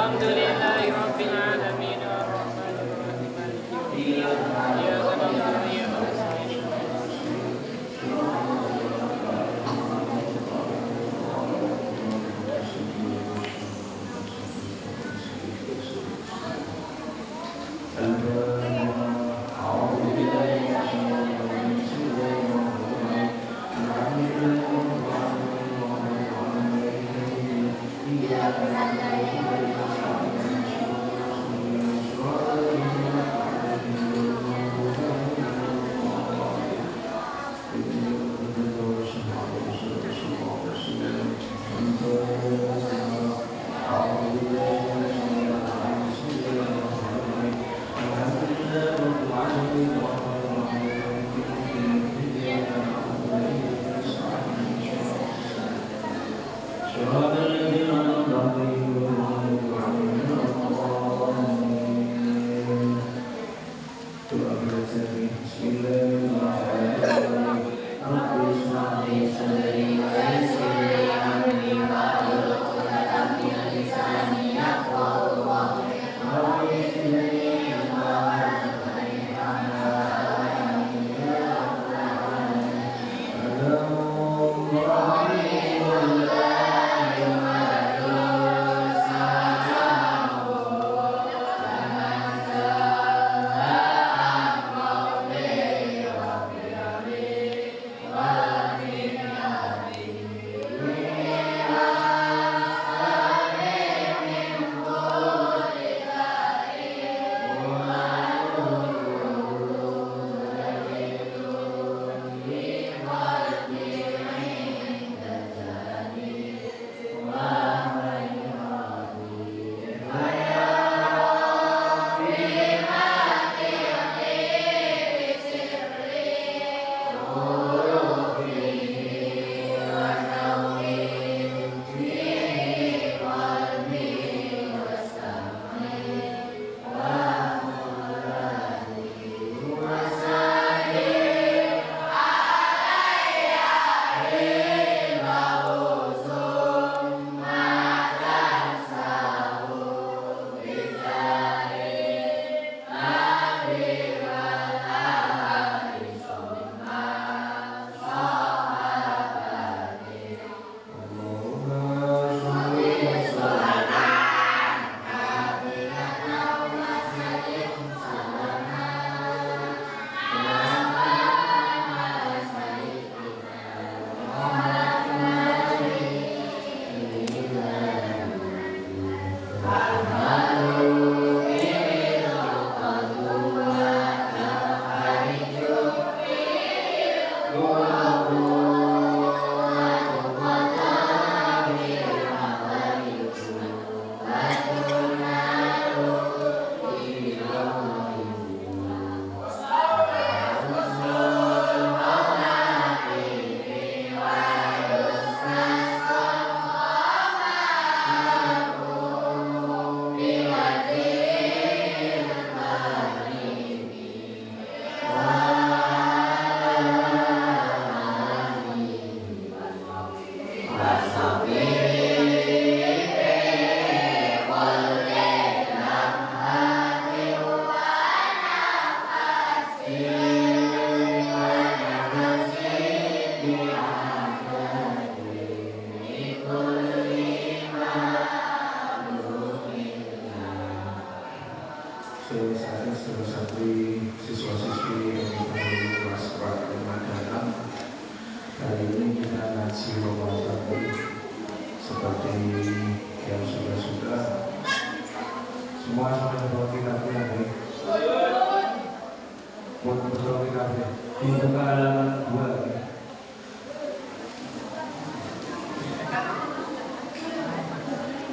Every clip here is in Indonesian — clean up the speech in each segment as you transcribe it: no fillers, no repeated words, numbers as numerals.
Alhamdulillahi Rabbil Alamin Ar-Rahmanir Rahim Maliki Yawmiddin Iyyaka na'budu wa iyyaka nasta'in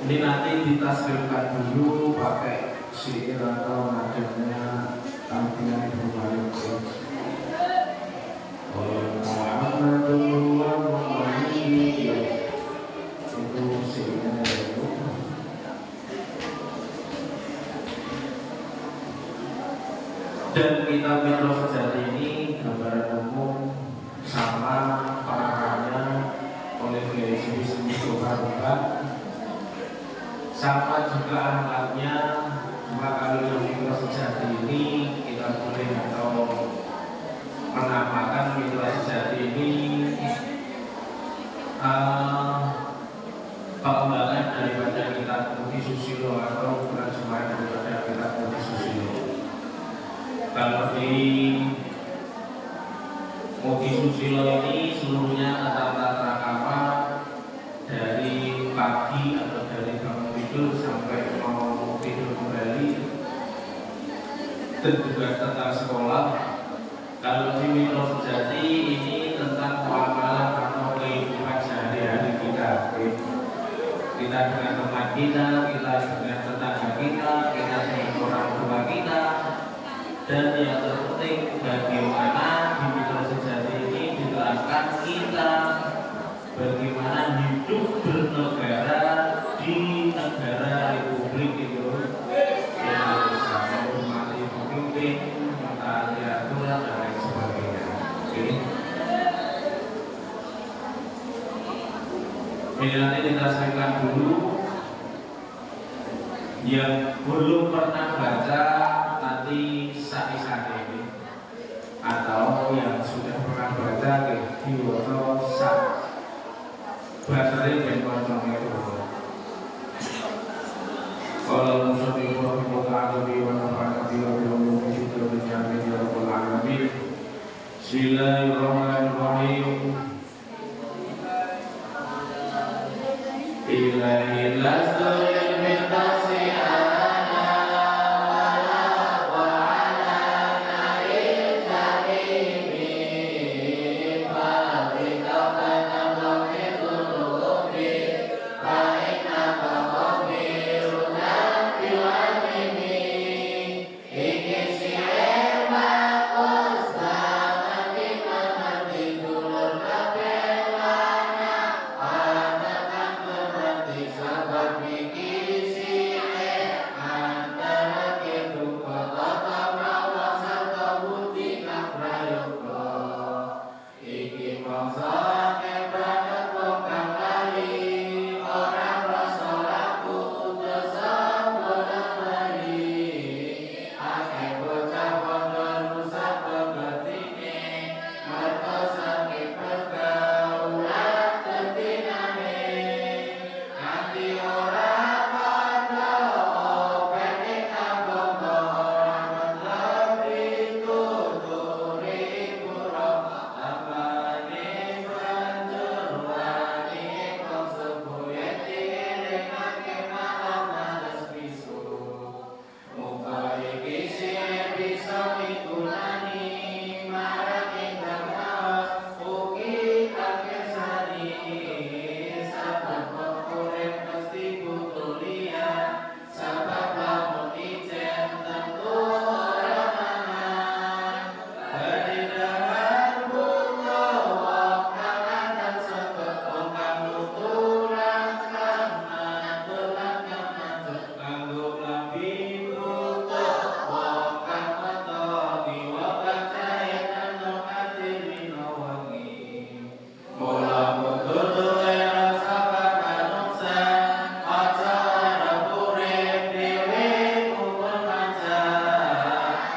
Ini nanti ditasbihkan dulu pakai syair atau nadanya tampilan Ibu Malik. Itu syairnya itu. Dan kitab Mitos Sejati ini gambaran umum sama pengarangnya oleh Kiai Mustafa Rubat sama juga alamatnya. Maka kalau mitra sejati ini kita boleh atau menamakan mitra sejati ini pengembangan daripada kitab Budi Susilo atau penerjemahan daripada kitab Budi Susilo. Kalau di Budi Susilo ini seluruhnya tentang tata krama dari pagi atau dari bangun tidur sampai mau tidur kembali, dan juga tentang sekolah. Kalau di mitra sejati ini tentang muamalah atau kehidupan sehari-hari kita. Kita dengan teman kita dengan tetangga kita dengan orang tua kita, dan yang terpenting bagaimana di mitra sejati ini diterapkan kita bagaimana hidup bernegara di negara Republik Indonesia, menghormati pemimpin, mentaati aturan dan lain sebagainya. Oke. Ini nanti kita sampaikan dulu. Yang belum pernah baca nanti saat ini, atau yang sudah pernah baca di Wono sak bahasanya ben macam itu. Kalau musuh di kota Agabi Wono pada bilang itu menjadi Rabbul Alamin. Bismillahirrahmanirrahim. Ilahi lasdul mintasi ana wala wa ala nail jarimi fa'bika banamami tunubi fa'inna ba'ami runati wa'amimi ikisi ema kosta matika mati dulur kapelana anakan berarti sahabat mikisi antara kedu kota kamawa sata budi kaprayoko iki mangsa kebanget pokang kali orang rasa laku dosa bodoh bali ake bocah bodoh rusak pengertine merta sakit pergaulan tetinane nanti orang pada openi kabondo ramen lebih tuturi pura apane banjur wani kong sebuyet direngake malam males bisu muka iki sing bisa migunani marang ingkang mawas ugi kakesani sabab urip mesti butuh liyan sabab lamun ijen tentu ora mangan kadidahar butuh wong kang andan sekep wong kang nutulan kang mantulan kang mantuk kanggo lambi butuh wong kang metoki wong kang jahit nang ati rino wengi mula mundur duwe rasa pamanungsa aja arep urip dhewe kumpul manca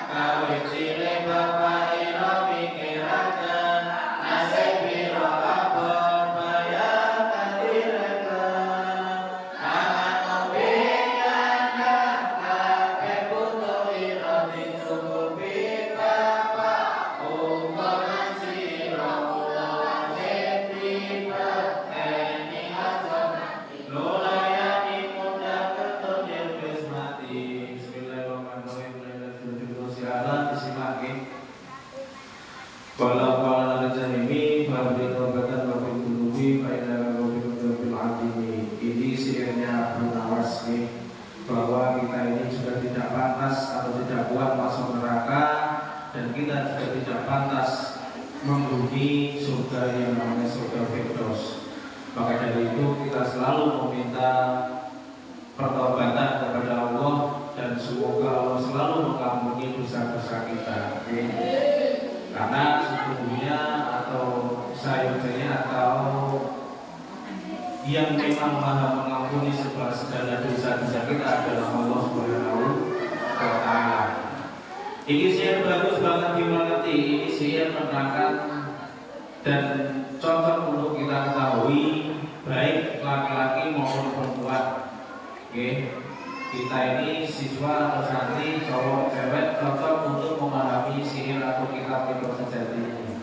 kawit cilik bapak ira mikiraken nasib pira abot bayar kandireken angan ngombe nyandang kabeh butuh ira dicukupi bapak umponan sira kula wajib dipeteni aja nulayani muda ketun yen wis mati. Bismillahirrahmanirrahim. Disimake Kala al-Jahimi Fabri Tobatan Wabri Kulubi Faidah Wabri Kulubi Al-Adimi. Ini sihirnya Nawas nih, bahwa kita ini sudah tidak pantas atau tidak kuat masuk neraka, dan kita juga tidak pantas menghuni surga yang namanya surga Firdaus. Maka dari itu kita selalu meminta pertobatan kepada Allah, dan semoga Allah selalu mengampuni dosa-dosa kita. Karena sesungguhnya atau sayangnya atau yang memang maha mengampuni segala dosa-dosa kita adalah Allah Subhanahu wa Ta'ala. Ini sihir bagus banget dimengerti, ini sihir menerangkan dan cocok untuk kita ketahui baik laki-laki maupun perempuan. Oke, kita ini siswa atau santri cowok cewek cocok untuk memahami sihir atau kitab Mitra Sejati ini.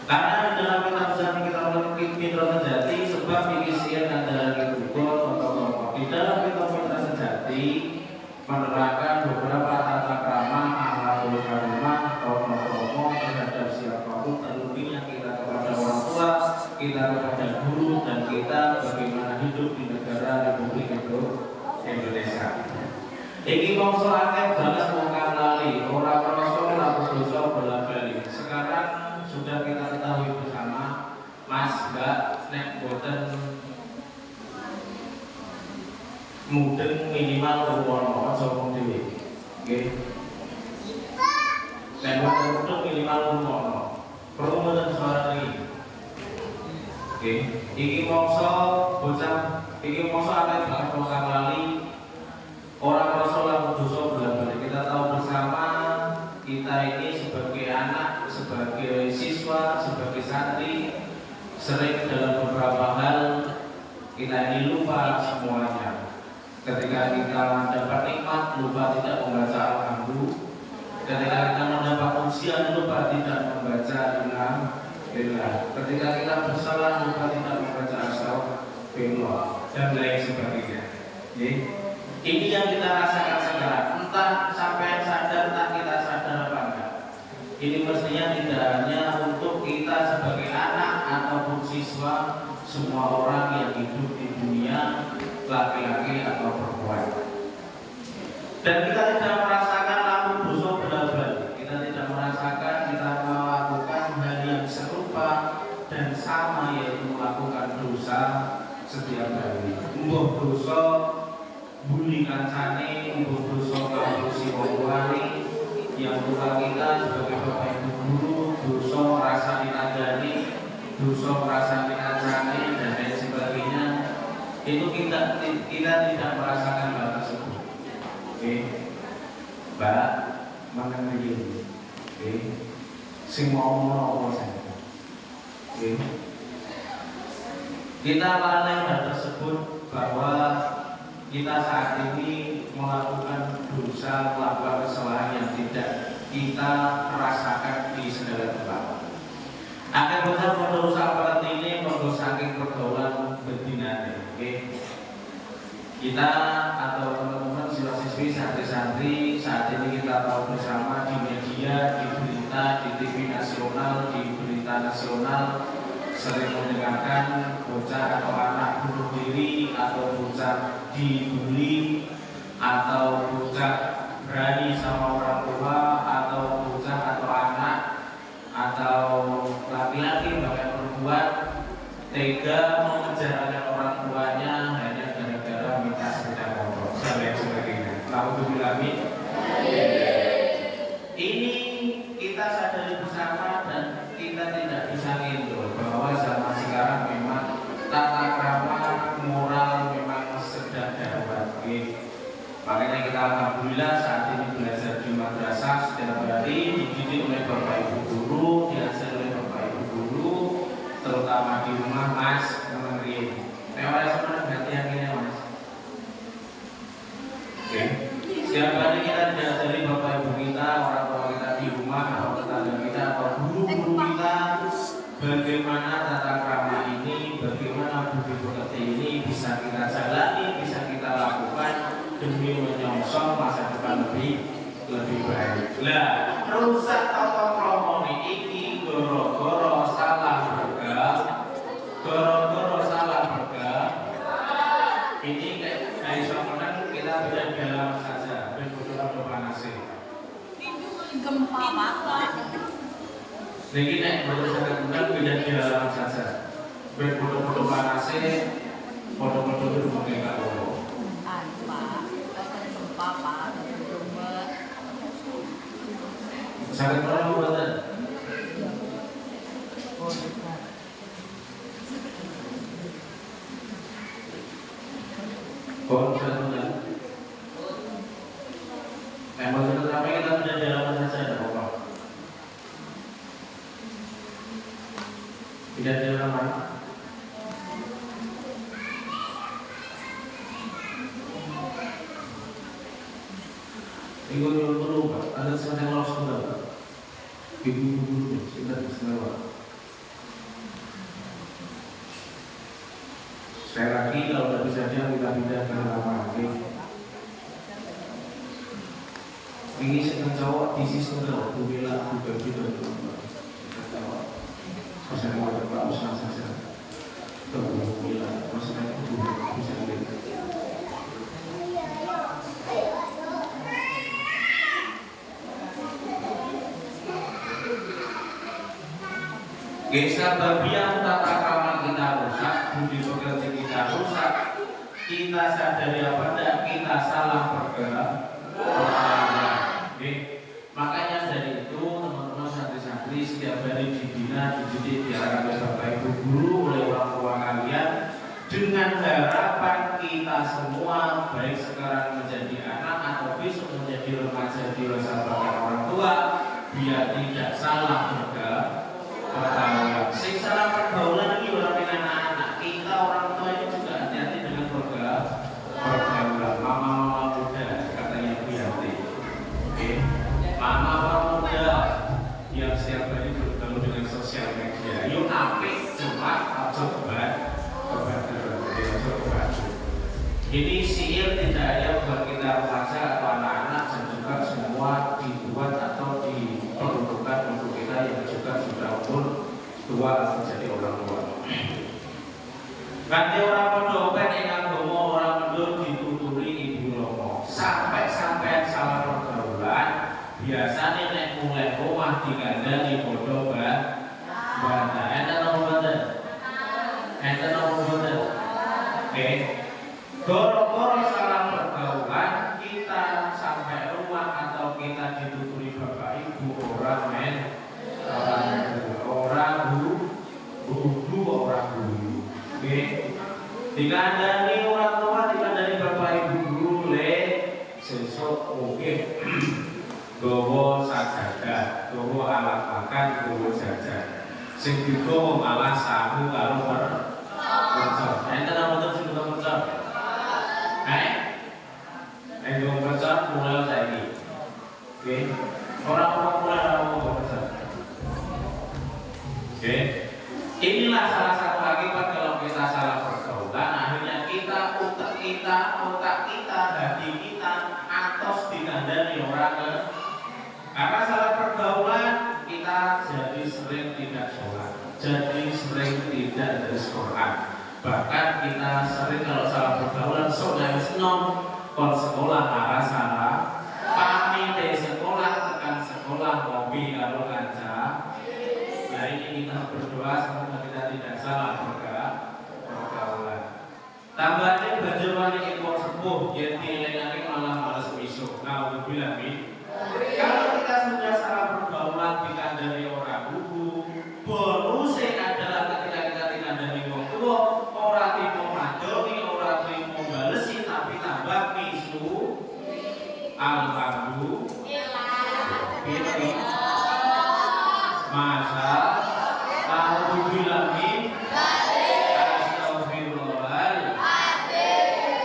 Karena dalam kitab sejati kita memiliki Mitra Sejati sebab ini sihir adalah dibukul atau di dalam kitab Mitra Sejati menerangkan beberapa tata krama akhlakul karimah tokoh-tokoh terhadap siapapun, terlebihnya kita kepada orang tua, kita kepada guru, dan kita bagaimana hidup di negara Republik Indonesia. Iki mongso akeh banget wong kang lali, ora krasa laku dosa bola-bali. Sekarang sudah kita ketahui bersama, Mas, Mbak, nek boten mudeng minimal ruwono aja wong dhewe. Nggih. Nek boten mudeng minimal ruwono. Perlu mboten suara iki. Nggih. Iki mongso bocah, iki mongso akeh banget wong kang lali. Orang Rasulullah dosa bola-balik. Kita tahu bersama, kita ini sebagai anak, sebagai siswa, sebagai santri, sering dalam beberapa hal kita ini lupa semuanya. Ketika kita mendapat nikmat, lupa tidak membaca alhamdulillah. Ketika kita mendapat ujian, lupa tidak membaca alhamdulillah. Ketika kita bersalah, lupa tidak membaca astagfirullah dan lain sebagainya. Ini yang kita rasakan sekarang. Entah sampai sadar, entah kita sadar apa enggak. Ini mestinya tidak hanya untuk kita sebagai anak ataupun siswa, semua orang yang hidup di dunia, laki-laki atau perempuan. Dan kita tidak merasakan laku dosa bola-balik. Kita tidak merasakan kita melakukan hal yang serupa dan sama, yaitu melakukan dosa setiap hari. Mbuh dosa bully kancane, mbuh dosa ngapusi wong tuane, yang tua kita sebagai bapak ibu guru, dosa rasa ditandani, dosa rasa dikancane, dan lain sebagainya. Itu kita tidak merasakan hal tersebut. Oke, Mbak, mana begini? Oke, sing mau apa saja. Oke, kita lalai hal tersebut bahwa kita saat ini melakukan dosa, melakukan kesalahan yang tidak kita rasakan di segala tempat. Akan besar dosa seperti ini monggo saking pergaulan bedinane. Oke. Kita atau teman-teman siswa-siswi, santri-santri saat ini kita tahu bersama di media, di berita, di TV nasional, di berita nasional sering mendengarkan bocah atau anak bunuh diri, atau bocah dibully, atau bocah berani sama orang tua, atau bocah atau anak atau laki-laki bahkan perempuan tega mengejar orang tuanya hanya gara-gara minta sepeda motor dan lain sebagainya. Alhamdulillah. Ini kita sadari bersama dan kita tidak bisa ngindur bahwa zaman sekarang memang tata krama moral memang sedang darurat. Makanya kita alhamdulillah saat ini belajar di madrasah setiap hari, dididik oleh bapak ibu guru, diajar oleh bapak ibu guru, terutama di rumah Mas Menteri. Mewah sebenarnya perhatian ini Mas. Oke. Setiap hari kita diajari bapak ibu kita, orang tua kita di rumah, atau tetangga kita, atau guru-guru kita, bagaimana tata krama ini, bagaimana budi pekerti ini bisa kita jalani, bisa kita lakukan demi menyongsong masa depan lebih baik. Lah, rusak tata krama ini goro-goro salah bergak, goro-goro salah bergak. Ini kayak isoman kita tidak dalam saja, betul-betul panasnya. Gempa Pak. Niki nek betul sangat benar tidak dalam saja, betul-betul panasnya, foto-foto itu mungkin nggak boleh. Sangat perlu buatan. Bon, sudah. Emang kita sampai kita sudah di halaman saja, ada apa? Tidak di halaman. Minggu dulu Pak, ada semacam los sudah Pak. Ibu-ibu sudah semua. Sekali lagi kalau tidak bisa dia kita pindah ke halaman lagi. Ini sedang cowok di sisi sebelah, bila bukan kita cowok. Saya mau Pak usaha saja. Kalau bila maksudnya itu bisa lihat. Gesah bagian tata krama kita rusak, budi pekerti kita rusak, kita sadari apa tidak, kita salah bergerak. Makanya dari itu teman-teman santri-santri setiap hari dibina, dididik, diarahkan oleh Bapak Ibu guru, oleh orang tua kalian, dengan harapan kita semua baik sekarang menjadi anak atau besok menjadi remaja dewasa bahkan orang tua, biar tidak salah bergerak. Pergaulan, salah pergaulan ini orang dengan anak kita orang tua itu juga hati-hati dengan pergaulan. Mama muda katanya Bu Yanti, mama muda yang setiap hari bergaul dengan sosial media. Yuk apik cuma coba. Ini sihir tidak hanya buat kita remaja atau anak-anak, dan juga semua dibuat atau diperuntukkan untuk kita yang juga sudah umur tua menjadi orang tua. Ganti orang pendopen yang agama orang mendur dituturi ibu lomo. Sampai salah pergaulan, biasanya nek mulai rumah digandani bodoh bata. Enten nomor bata. Oke. Goro-goro salah pergaulan, kita sampai rumah atau kita dituturi bapak ibu orang guru. Oke. Dikandani orang tua, dikandani bapak ibu guru sesuk mungkin gowo sajadah, gowo alat makan, gowo jajan. Sing digowo malah sahu karo mercon. Enten apa to sing digowo mercon? Ayo mercon mulai saiki. Oke. Orang mulai mercon. Oke. Inilah salah satu akibat kalau kita salah pergaulan, akhirnya otak kita, hati kita atos dikandani orang. Karena salah pergaulan kita jadi sering tidak sholat, jadi sering tidak dari Quran. Bahkan kita sering kalau salah pergaulan sudah kon sekolah arah salah, pamit dari sekolah tekan sekolah ngopi kalau kanca. Nah ini kita berdoa semoga kita tidak salah pergaulan. Tambahnya bagaimana ikut sepuh yang dilengani malah malas misuk. Nah bilang kalau kita sudah salah pergaulan dikandani orang buku, bonusnya adalah ketika kita dikandani orang tua, orang tipe madoni, orang tipe balesi, tapi tambah misu, alhamdulillah, masa, alhamdulillah,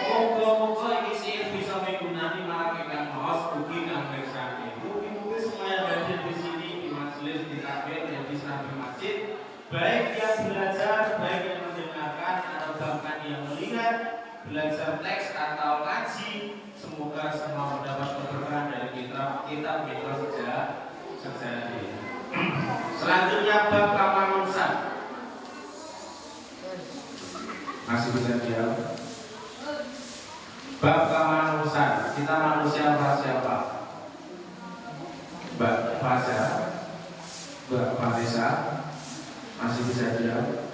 moga-moga ini sih bisa menggunakan melakukan maos bukti dan bersani. Mungkin semua yang hadir di sini di majelis, di takbir, yang di samping masjid, baik yang belajar, baik yang mendengarkan atau bahkan yang melihat, belajar teks atau ngaji, semoga semua mendapat keberkahan dari kita Mitra Sejati. Selanjutnya bab kamanusan. Masih bisa diam. Bab kemanusiaan, kita manusia siapa? Mbak Faza, Mbak Vanessa, masih bisa diam.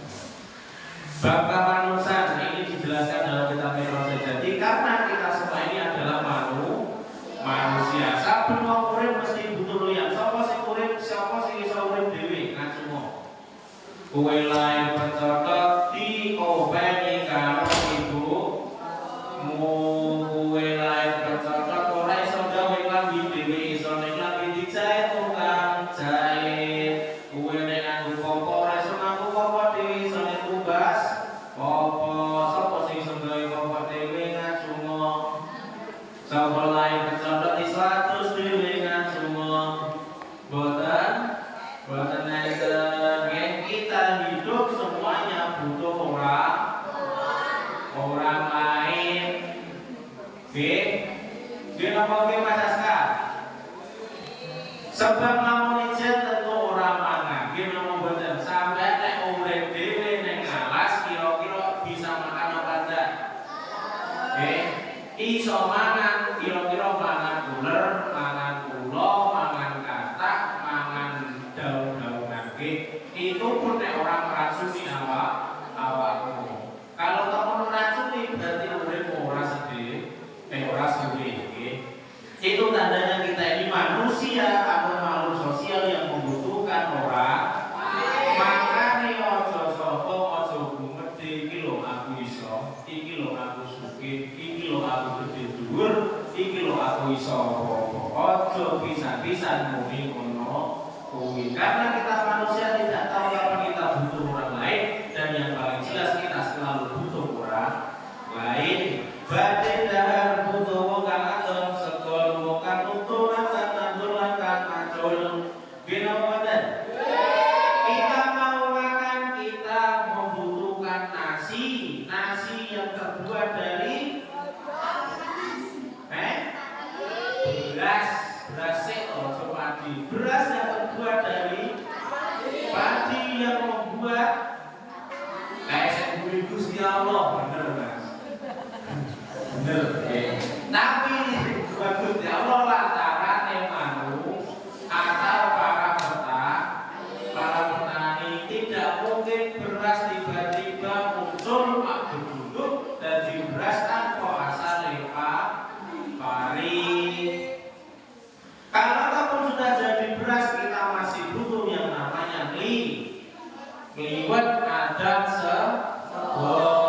Bab kemanusiaan ini dijelaskan dalam kitab Mitra Sejati karena kita semua ini adalah manusia. Saben wong urip mesti butuh loyan. Sapa sing urip, sapa sing iso urip dhewe ngacumo. Kowe lair pencotot diopeni karo ibumu. iso mangan kira-kira mangan uler, mangan ulo, mangan katak, mangan daun-daun nangke, itu pun nek orang meracuni awakmu. Kalau kamu meracuni berarti uripmu ora sedih, ora suwe. Itu tandanya kita ini manusia atau makhluk sosial yang membutuhkan orang. Makane ojo sombong, ojo gumedhe, iki lho aku iso, iki lho aku sugih, iki lho aku gedhe dhuwur, iki lho aku iso apa-apa. Ojo pisan-pisan muni ngono kuwi. Karena kita manusia tidak tahu kapan kita butuh orang lain, dan yang paling jelas kita selalu butuh orang lain. Batin dahar butuh wong kang adem, segol wong kang utuh lan tandur lan kang macul. Gino wadan. Kita mau makan, kita membutuhkan nasi. Nasi yang terbuat dari beras. Beras atau padi. Beras yang terbuat dari padi yang membuat kayak saya Gusti Allah, bener Mas. Bener, tapi buat Gusti Allah lantaran emanu atau para petani tidak mungkin beras tiba-tiba muncul berduduk dari beras tanpa asal pari. Kalau kamu sudah jadi beras, kita masih butuh yang namanya liwet ada sego.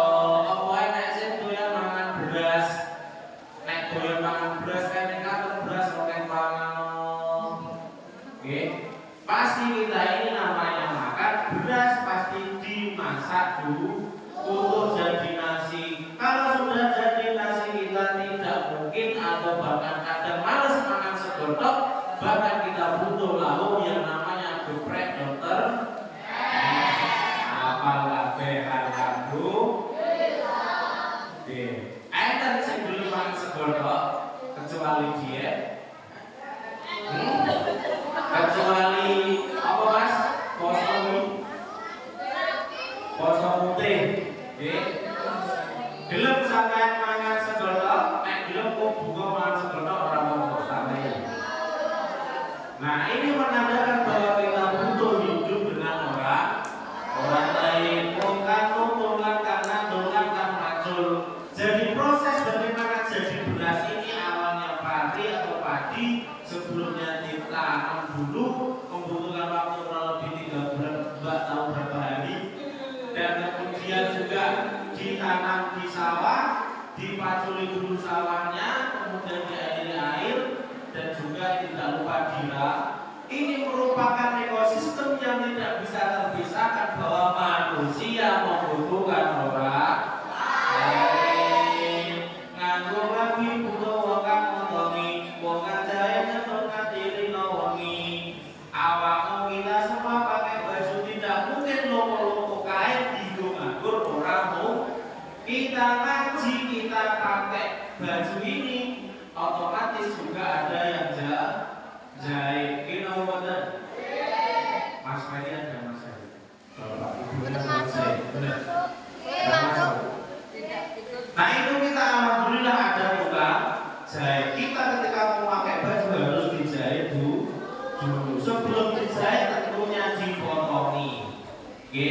Pasti kita ini namanya makan beras pasti dimasak dulu untuk jadi nasi. Kalau sudah jadi nasi kita tidak mungkin atau bahkan kadang males makan segodok, bahkan kita butuh lauk yang namanya geprek dokter. Apal kabeh alhamdulillah. Enten sing belum makan segodok kecuali diet. Kecuali apa Mas? Poso putih. Gelem sampean mangan segodok, nek gelem kok bunga mangan segodok ora apa-apa santai. Nah, ini menandakan bahwa kita butuh hidup dengan orang lain. Bukan tuntunan karena tuntunan kan macul. Jadi proses bagaimana jadi beras ini awalnya padi atau padi, sebelumnya ditanam dulu, membutuhkan waktu kurang lebih 3 bulan, 2 tahun berapa hari, dan kemudian juga ditanam di sawah, dipaculi dulu sawahnya, kemudian diairi air, dan juga tidak lupa dirah. Ini merupakan ekosistem yang tidak bisa terpisahkan bahwa manusia membutuhkan orang lain. Nganggo lagi butuh wong kang ngotongi, wong kang jahe nyetok kadiri wengi. Awakmu kita semua pakai baju tidak mungkin loko-loko kain digo nganggur oramu. Kita ngaji, kita pakai baju ini, otomatis juga ada yang jahit. Kira bener? Mas Ferry ada Mas Ferry. Bapak Ibunya selesai. Benar. Nah itu kita alhamdulillah ada tukang jahit. Kita ketika memakai baju harus dijahit dulu. Sebelum dijahit tentunya dipotongi. Oke?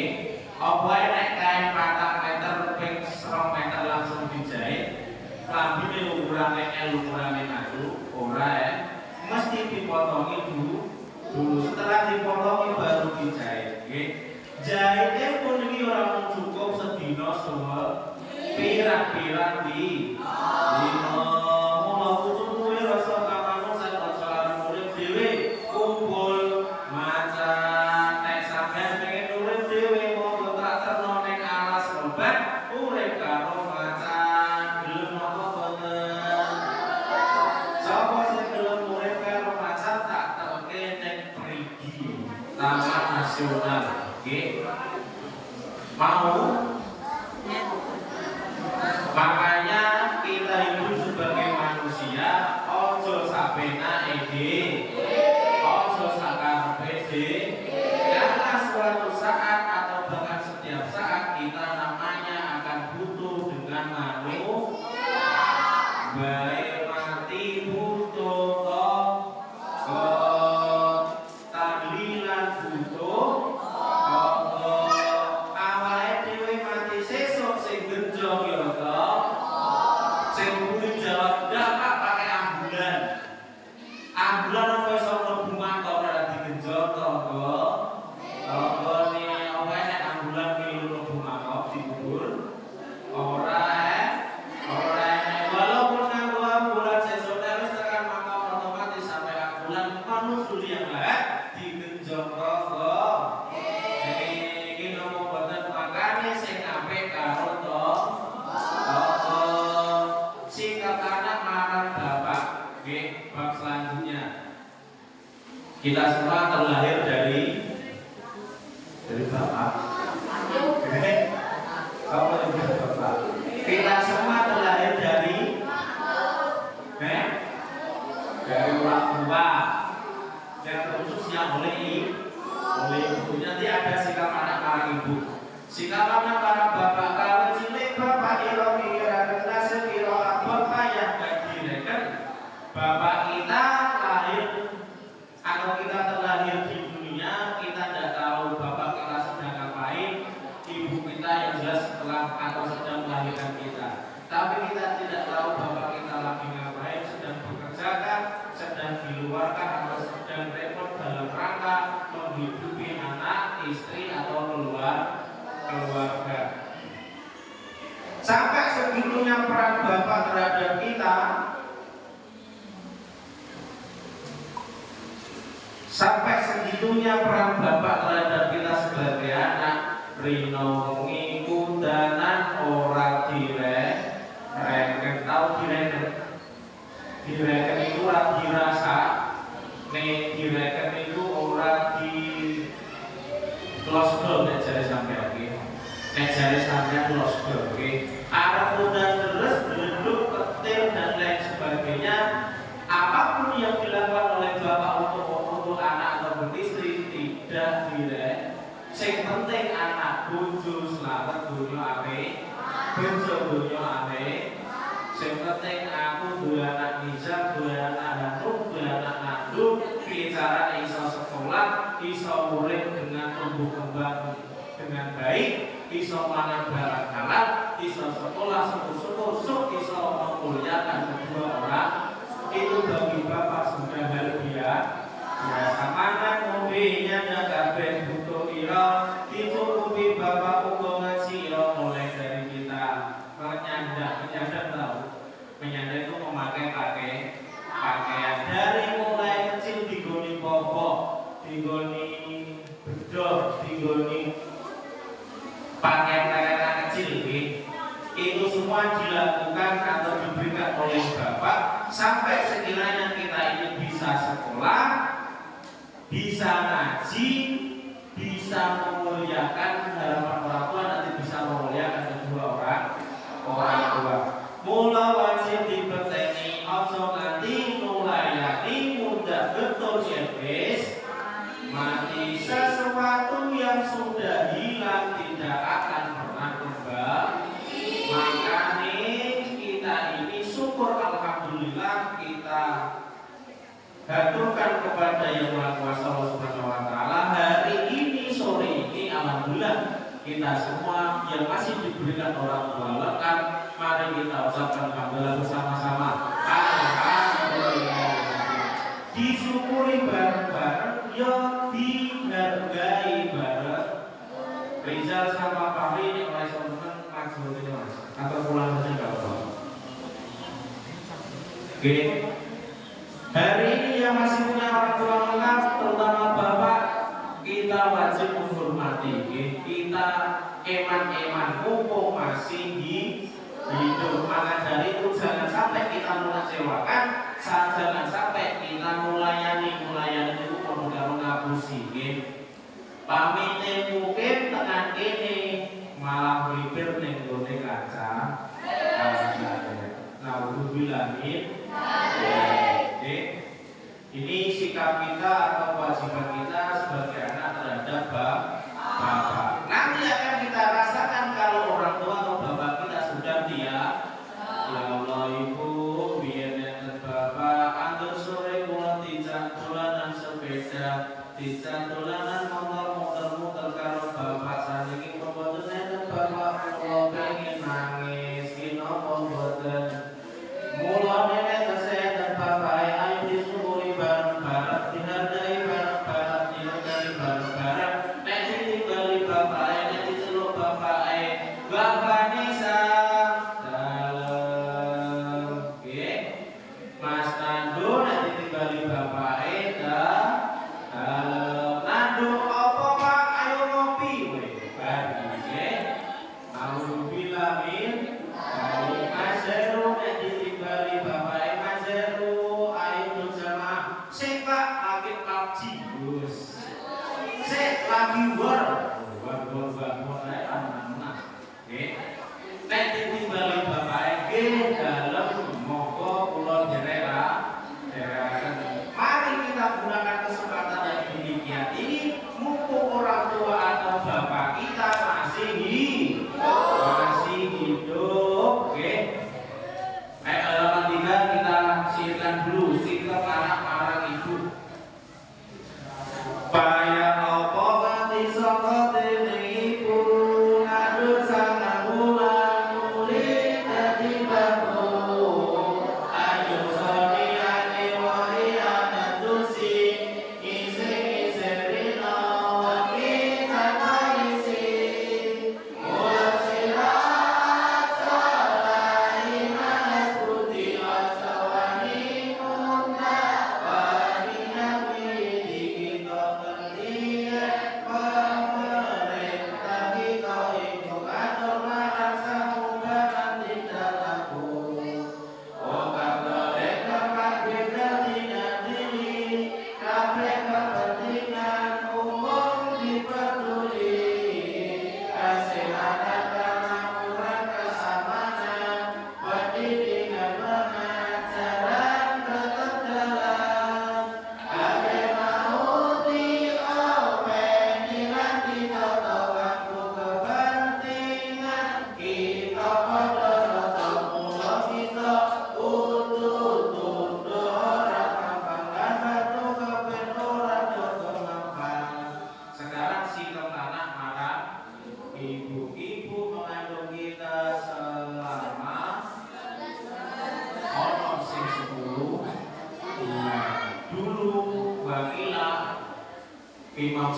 Apa nek kain 4 meter ping 2 meter langsung dijahit. Lambine ukurane L ukurane aku ora mesti dipotongi dulu. Setelah dipotongi baru dijahit. Oke? Jahitnya pun ini orang cukup sedino semua. Pirang-pirang di mula pucuk kuwi rasa kamu sak pacaran urip dhewe kumpul macan nek sampeyan pengen urip dhewe monggo tak terno ning alas robat urip karo macan gelem apa boten sapa sing gelem urip karo macan tak terke ning Prigi Taman Nasional nggih mau. Makanya kita hidup sebagai manusia ojo sapena ede, ojo sakarepe de. Karena suatu saat atau bahkan setiap saat kita namanya akan butuh Kita semua terlahir dari bapak. Kamu dari bapak. Kita semua terlahir dari orang tua. Dan khususnya oleh ibu. Nanti ada sikap anak para ibu. Sikap anak para bapak. Kalau cilik bapak kira-kira kelas kira bapak yang direken. Bapak kita lahir atau kita terlahir di dunia, kita tidak tahu bapak kita sedang ngapain, ibu kita yang jelas setelah atau sedang melahirkan kita. Tapi kita tidak tahu bapak kita lagi ngapain, sedang bekerja kah, sedang di luar kah, atau sedang repot dalam rangka menghidupi anak, istri atau keluarga. Sampai segitunya peran bapak terhadap kita. Sampai segitunya peran bapak terhadap kita sebagai anak. Rino ngiku danan ora direken. Tahu direken? Direken itu ora dirasa. Direken itu ora di klosbol nek jare sampeyan iki. Nek jare sampeyan klosbol iki. Arep undang terus belenduk petir dan lain sebagainya. Apapun yang dilakukan oleh bapak untuk anak atau istri tidak direk. Sing penting anak bojo selamat dunya ape, bojo dunya ape. Sing penting aku duwe anak nizam, duwe anak hanum, duwe anak nandung, bicara iso sekolah, iso urip dengan tumbuh kembang dengan baik, iso mangan barang halal, iso sekolah syukur-syukur, iso memuliakan kedua orang. Itu bagi bapak sudah hal biasa. Mangan ngombe-nya kabeh butuh ira, dicukupi bapak uga ngaji ya mulai dari kita menyandang tahu. Menyandang itu memakai pakaian dari mulai kecil digoni popok, digoni bedok, digoni pakaian kecil itu semua dilakukan atau diberikan oleh bapak sampai sekiranya kita ini bisa sekolah, bisa ngaji, bisa memuliakan harapan orang tua, nanti bisa memuliakan kedua orang tua. Mula wajib dipeteni ojo nganti nulayani mudah betul ya guys. Mati sesuatu yang sudah hilang tidak akan pernah kembali. Makanya kita ini syukur alhamdulillah kita haturkan kepada Yang Maha Kuasa Allah Subhanahu wa taala. Hari ini sore ini alhamdulillah kita semua yang masih diberikan orang tua lengkap, mari kita ucapkan alhamdulillah bersama-sama. Alhamdulillah. Disyukuri bareng-bareng, yo dihargai bareng. Rizal sama Fahri ini oleh teman-teman maksud ini mas, atau pulang saja nggak apa-apa. Oke. Hari ini yang masih punya orang tua lengkap, terutama bapak, kita wajib menghormati. Kita eman-eman mumpung masih hidup. Maka dari itu jangan sampai kita mengecewakan, jangan sampai kita melayani itu mudah mengapusi. Pamite mungkin tekan ini malah melipir ning gone kaca. Nauzubillah min. Ini sikap kita atau kewajiban kita sebagai anak terhadap bapak. Nanti akan kita rasakan kalau orang tua atau bapak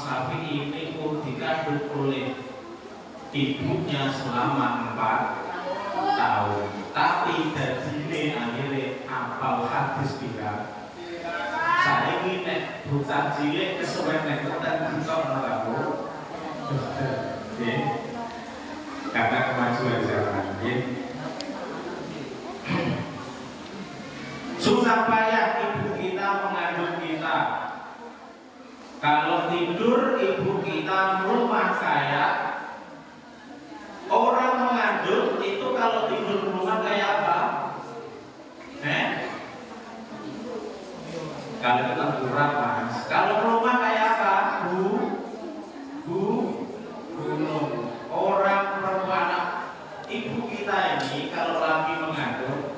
Syafi'i ini dikandung oleh ibunya selama 4 tahun, tapi dadine akhirnya apal hadis bilang saya ini nek bocah cilik kesuwen nek tekan bisa menerapu karena kemajuan zaman ini. Susah payah ibu kita mengandung kita. Kalau tidur ibu kita rumah kayak orang mengandung itu. Kalau tidur rumah kayak apa? Kalau kita kurang mas. Kalau rumah kayak apa? Gunung. Orang perempuan ibu kita ini kalau lagi mengandung.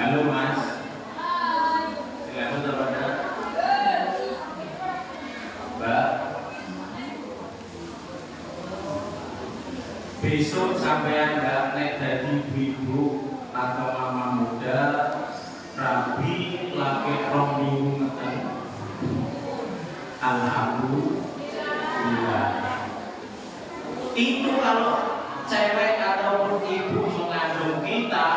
Halo mas. Silakan teman-teman. Mbak. Besok sampean nggak nek dari ibu atau mama muda rabi laki rong minggu ngeten. Alhamdulillah. Itu kalau cewek ataupun ibu mengandung kita,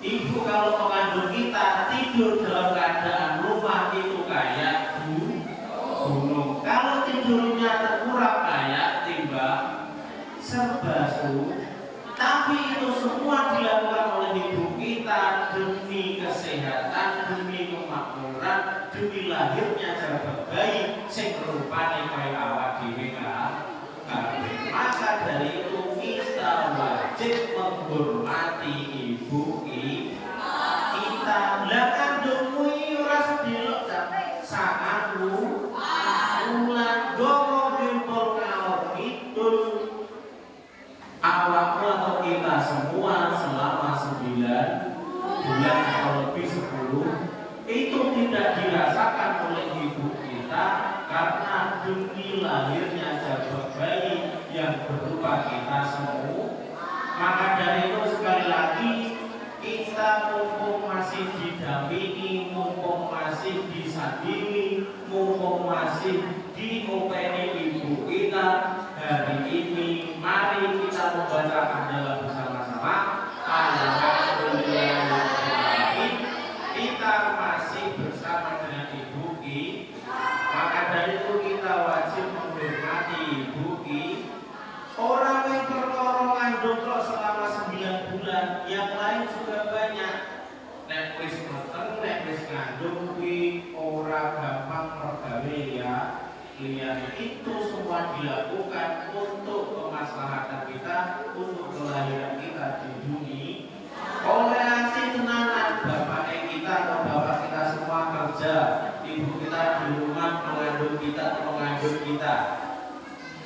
ibu kalau mengandung kita tidur dalam keadaan rumah itu kayak gunung. Kalau tidurnya terkurang kayak timbang serbasu. Tapi itu semua dilakukan oleh ibu kita demi kesehatan, demi kemakmuran, demi lahirnya jabat bayi sing rupane kaya awak dhewe kabeh. Maka dari itu kita wajib menghormati ibu kita. Lah kandung kuwi ora sedelok sangat bulan gomo bimbol ngalor ngidul. Awakmu atau kita semua selama 9 bulan atau lebih 10 itu tidak dirasakan oleh ibu kita karena demi lahirnya jabat bayi yang berupa kita semua. Maka dari itu sekali lagi kita mumpung masih didampingi, mumpung masih disandingi, mumpung masih diopeni ibu kita, hari ini mari kita membaca adalah bersama-sama. Alhamdulillah kita masih bersama dengan ibu kita. Maka dari itu kita wajib menghormati ibu kita. Orang yang perkara ngandung kok selama 9 bulan, yang lain juga banyak. Nek wis meteng, nek wis ngandung kuwi ora gampang mergawe ya. Lihat itu semua dilakukan untuk kemaslahatan kita, untuk kelahiran kita di dunia. Oleh asih tenanan bapak kita atau bapak kita semua kerja, ibu kita di rumah mengandung kita atau mengandung kita.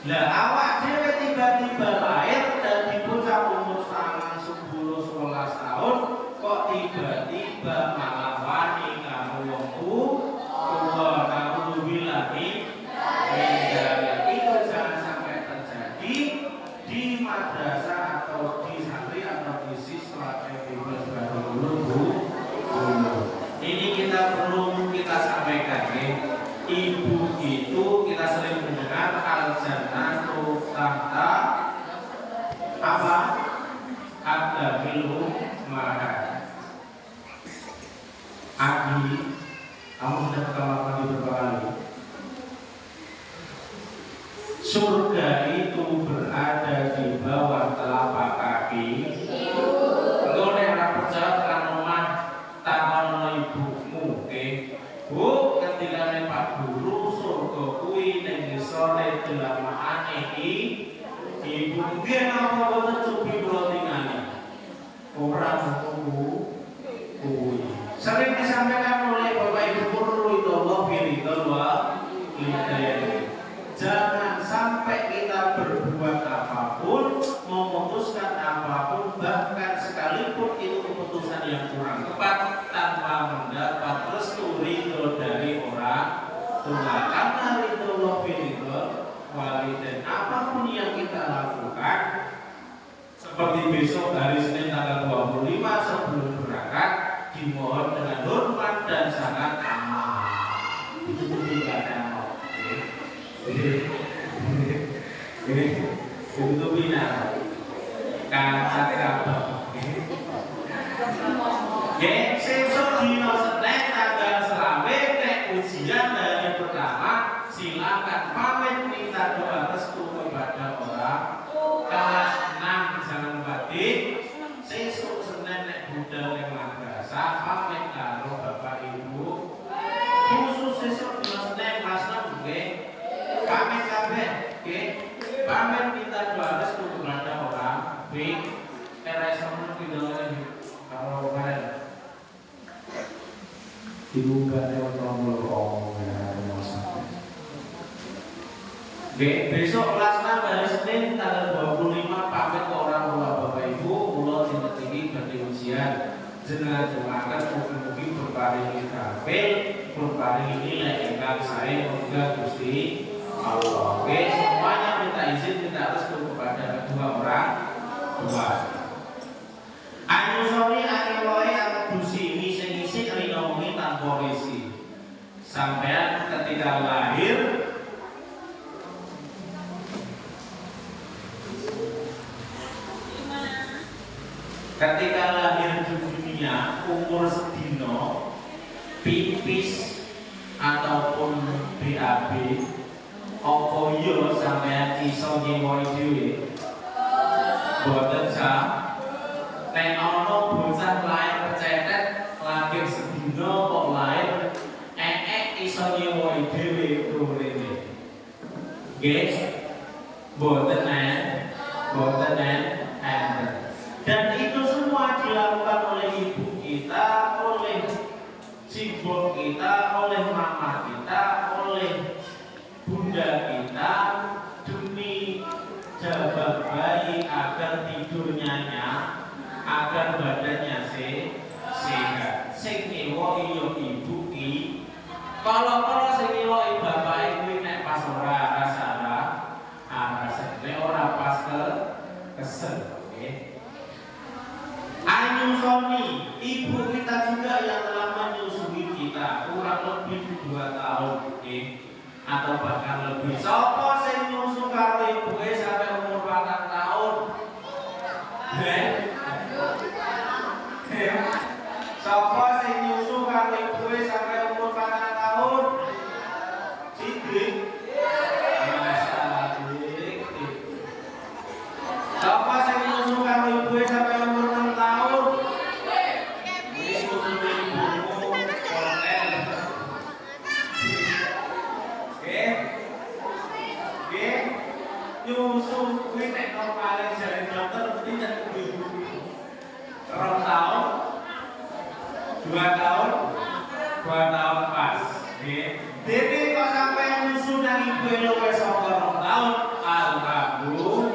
Lah awak dhewe tiba-tiba lahir dan di bocah umur 10-11 tahun kok tiba-tiba malah wani karo wong tua karo bilangi. Itu jangan sampai terjadi di madrasah atau di santri atau di siswa dulu. Ini kita perlu kita sampaikan ya. Ibu itu kita sering mendengar al-jannatu tahta apa? Aqdamil ummahat. Adi, kamu sudah ke kamar mandi berapa kali? Surga itu berada di bawah telapak kaki. Engkau nek ora percaya tekan omah takon ibumu, Bu, ketika nek Pak Guru surga kuwi ning ngisore delamaane ibu nggih napa boten cupi kula tingali. Ora Bu kuwi. Sering disampaikan oleh Bapak Ibu guru itu Allah biridallah hidayah. Jangan sampai kita berbuat apapun, memutuskan apapun, bahkan sekalipun itu keputusan yang kurang tepat tanpa mendapat restu ridho dari orang tua. Karena ridho walidain, apapun yang kita lakukan, seperti besok hari Senin tanggal 25 sebelum berangkat, dimohon dengan hormat dan sangat aman. Ini itu bina kaca kabel. Sesuk dino Senin tanggal selawe nek ujian dari pertama silakan pamit minta doa restu kepada orang kelas 6 jangan batik. Sesuk Senin nek budal yang madrasah pamit karo bapak ibu. Khusus sesuk dino Senin kelas 6 nggih. Pamit kabeh nggih. Pamit minta doa restu kepada orang B. Era sama tidak kalau kalian dibuka lewat nomor besok kelas 6 hari Senin tanggal 25 pamit ke orang tua bapak ibu mulai tingkat tinggi berarti ujian jenengan doakan mugi-mugi berparingi kafir berparingi nilai ingkang sae muga Gusti Allah. Oke, semuanya minta izin minta restu kepada kedua orang tua. Ayo sore ayo loe aku dusi ngisi-ngisi kali ngomongin tanpa isi. Sampean ketika lahir di dunia umur sedino pipis ataupun BAB apa yo sampean iso nyewa dhewe boten sah. Nek ana bocah lahir kecetet lagi sedina kok lahir iso nyewa dhewe urene. Nggih. Boten enten. Dan itu semua dilakukan oleh ibu kita, oleh simbol kita, oleh mama kita, oleh bunda kita demi jaga bayi agar tidurnya nyenyak, agar badannya sehat. Sing nyewa iyo ibu ki. Kalau sing nyewa bapak ibu nek pas ora salah, nek ora pas kesel. Anyusoni ibu kita juga yang telah menyusui kita kurang lebih 2 tahun, atau bahkan lebih. Sopo sing nyusu karo ibuke sampai umur 4 tahun? Sopo sing nyusu karo ibuke sampai umur 4 tahun? Sidik. Sopo sing nyusu karo ibuke sampai umur 6 tahun? Wis nyusu ibumu konten. Nyusu kuwi nek normale jare dokter tidak ibu. 2 tahun 2 tahun pas. Dene kok sampai nyusu nang ibu luwes saka 2 tahun, alhamdulillah.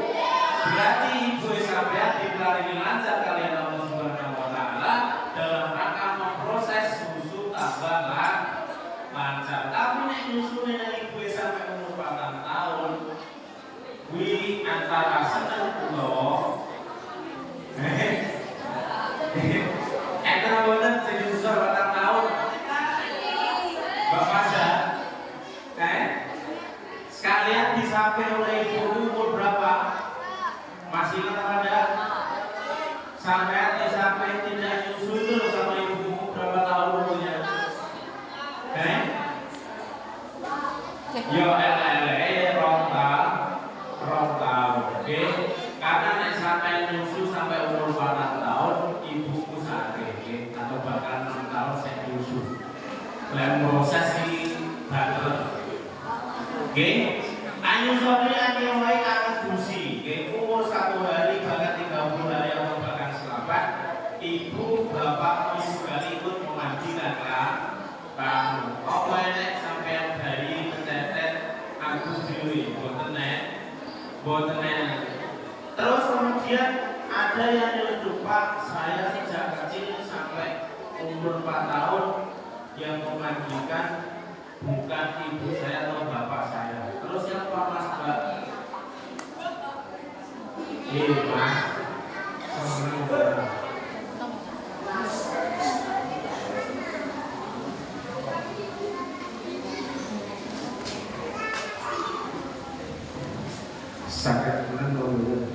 Berarti ibu sampean diparingi lancar kalian Allah Subhanahu wa taala dalam rangka memproses susu tambah lancar. Tapi nek nyusune nang ibu sampai umur 4 tahun, kuwi antara seneng kula. Enten boten sing nyusu 4 tahun. Bapak saya, sekalian disapai oleh ibu umur berapa? Masih ingat ada? Sampai tidak nyusu dulu sama ibumu berapa tahun umurnya? Yo rong tahun, oke? Karena nek sampai nyusu sampai umur 4 tahun, ibuku sakit, atau bahkan 6 tahun saya nyusu. Dan proses ini banget, oke? Ayo sore ayo wae kakak busi, umur 1 hari bahkan 30 hari atau bahkan selamat, ibu bapak juga ikut memandikan kamu. Apa enek sampean dari kecetet Agus Dewi, boten. Terus kemudian ada yang nyeletuk, Pak, saya sejak kecil sampai umur 4 tahun yang memandikan bukan ibu saya atau bapak saya. Terus siapa Mas Mbak? Mas. Sakit tenan dulu.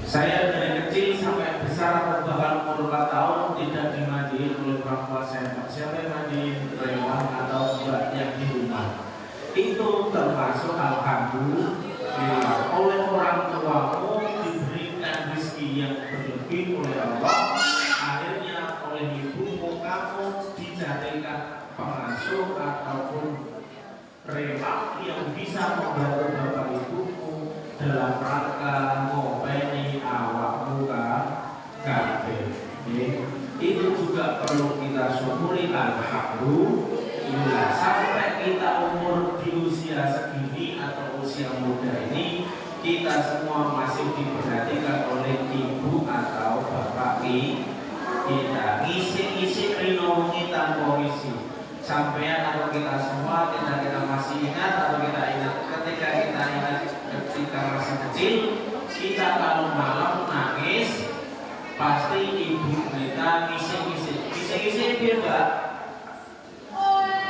Saya dari kecil sampai besar atau bahkan umur 4 tahun tidak dimandiin oleh orang tua saya. Siapa yang mandiin? Rewang atau mbak yang di rumah. Itu termasuk alhamdulillah oleh orang tuamu diberikan rezeki yang berlebih oleh Allah. Akhirnya oleh ibumu kamu dicarikan pengasuh ataupun rewang yang bisa membantu bapak ibumu dalam rangka ngopeni awakmu kabeh. Itu juga perlu kita syukuri, alhamdulillah. Sampai kita umur di usia segini atau usia muda ini, kita semua masih diperhatikan oleh ibu atau bapak kita. Isi-isi rino kita polisi. Sampai atau kita semua kita masih ingat atau kita ingat ketika masih kecil, kita kalau malam nangis pasti ibu kita ngisi-ngisi dia enggak?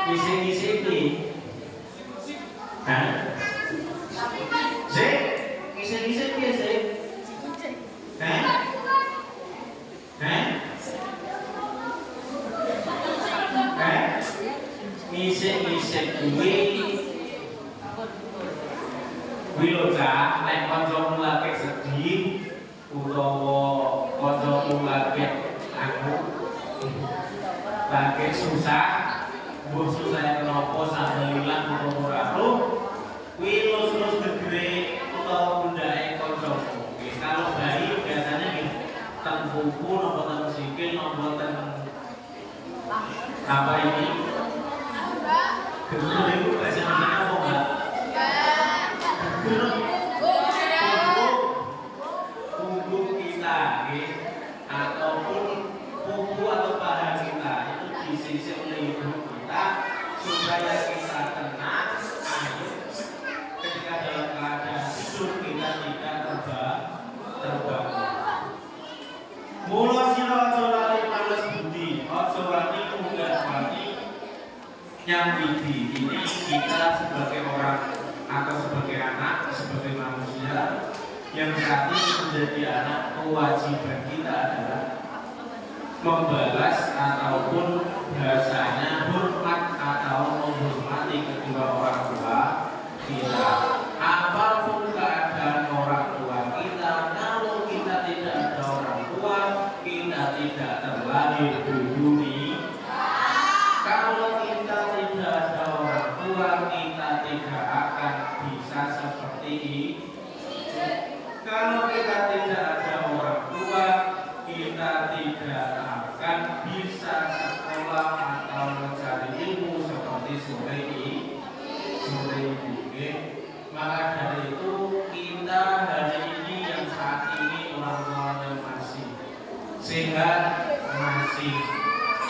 Ngisi-ngisi dia Zek? Ngisi-ngisi dia Zek? Ngisi-ngisi kuwi lho Cak, nek kancamu lagi sedih utawa kancamu lagi lagi susah, mbok susah kenapa sampe ilang utawa ora roh, kuwi lus-lus gegere utawa bundake kancamu. Kalau bayi biasanya ten kuku, napa ten sikil, napa ten apa ini? Gegere itu biasanya apa enggak? Punggung kita ataupun punggung atau paha kita itu disisir oleh ibu kita supaya kita tenang. Ketika dalam keadaan tidur kita tidak terbangun. Mula sira aja lali males budi, aja wani munggah wani nyambidi. Ini kita sebagai orang atau sebagai anak, sebagai manusia yang saat ini menjadi anak, kewajiban kita adalah membalas ataupun bahasanya hormat atau menghormati kedua orang tua kita. Apapun keadaan orang tua kita, kalau kita tidak ada orang tua, kita tidak terlahir di dunia. Kalau kita tidak ada orang tua, kita tidak akan bisa seperti ini. Kalau kita tidak ada orang tua, kita tidak akan bisa sekolah atau mencari ilmu seperti sore ini. Maka dari itu kita hari ini yang saat ini orang tuanya masih sehat, masih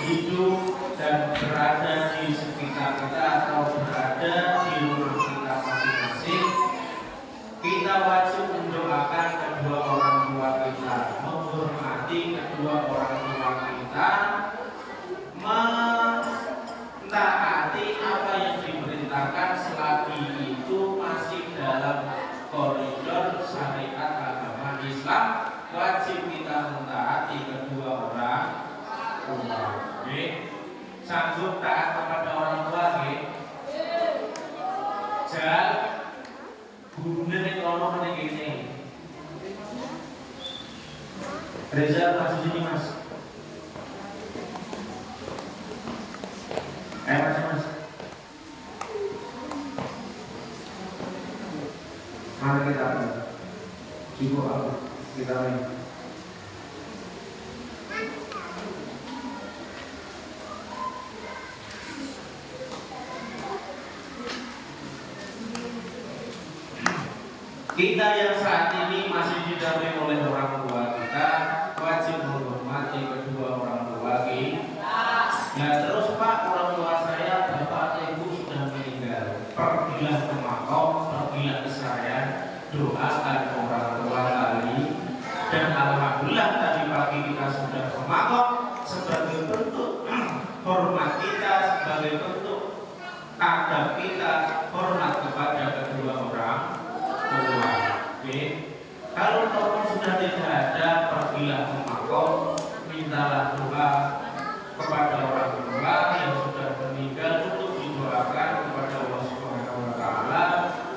hidup dan berada di sekitar kita atau berada di rumah kita masing-masing, kita wajib mendoakan kedua orang tua kita, menghormati kedua orang tua kita, mentaati apa yang diperintahkan selagi itu masih dalam koridor syariat agama Islam. Wajib kita mentaati kedua orang tua. Sanggup taat kepada orang tua, jal gurunya nih kalau nih gini. Reza masuk sini mas. Mas. Mari kita cukup apa? Kita main. Kita yang saat ini masih didampingi oleh orang tua kita wajib menghormati kedua orang tua kita. Nah terus Pak, orang tua saya bapak ibu sudah meninggal, pergilah ke makam, pergilah ke saya, doakan orang tua kali. Dan alhamdulillah tadi pagi kita sudah ke makam sebagai bentuk hormat kita, sebagai bentuk adab kita Kalau telepon sudah tidak ada, pergilah ke makom, mintalah doa kepada orang tua yang sudah meninggal untuk didoakan kepada Allah Subhanahu wa taala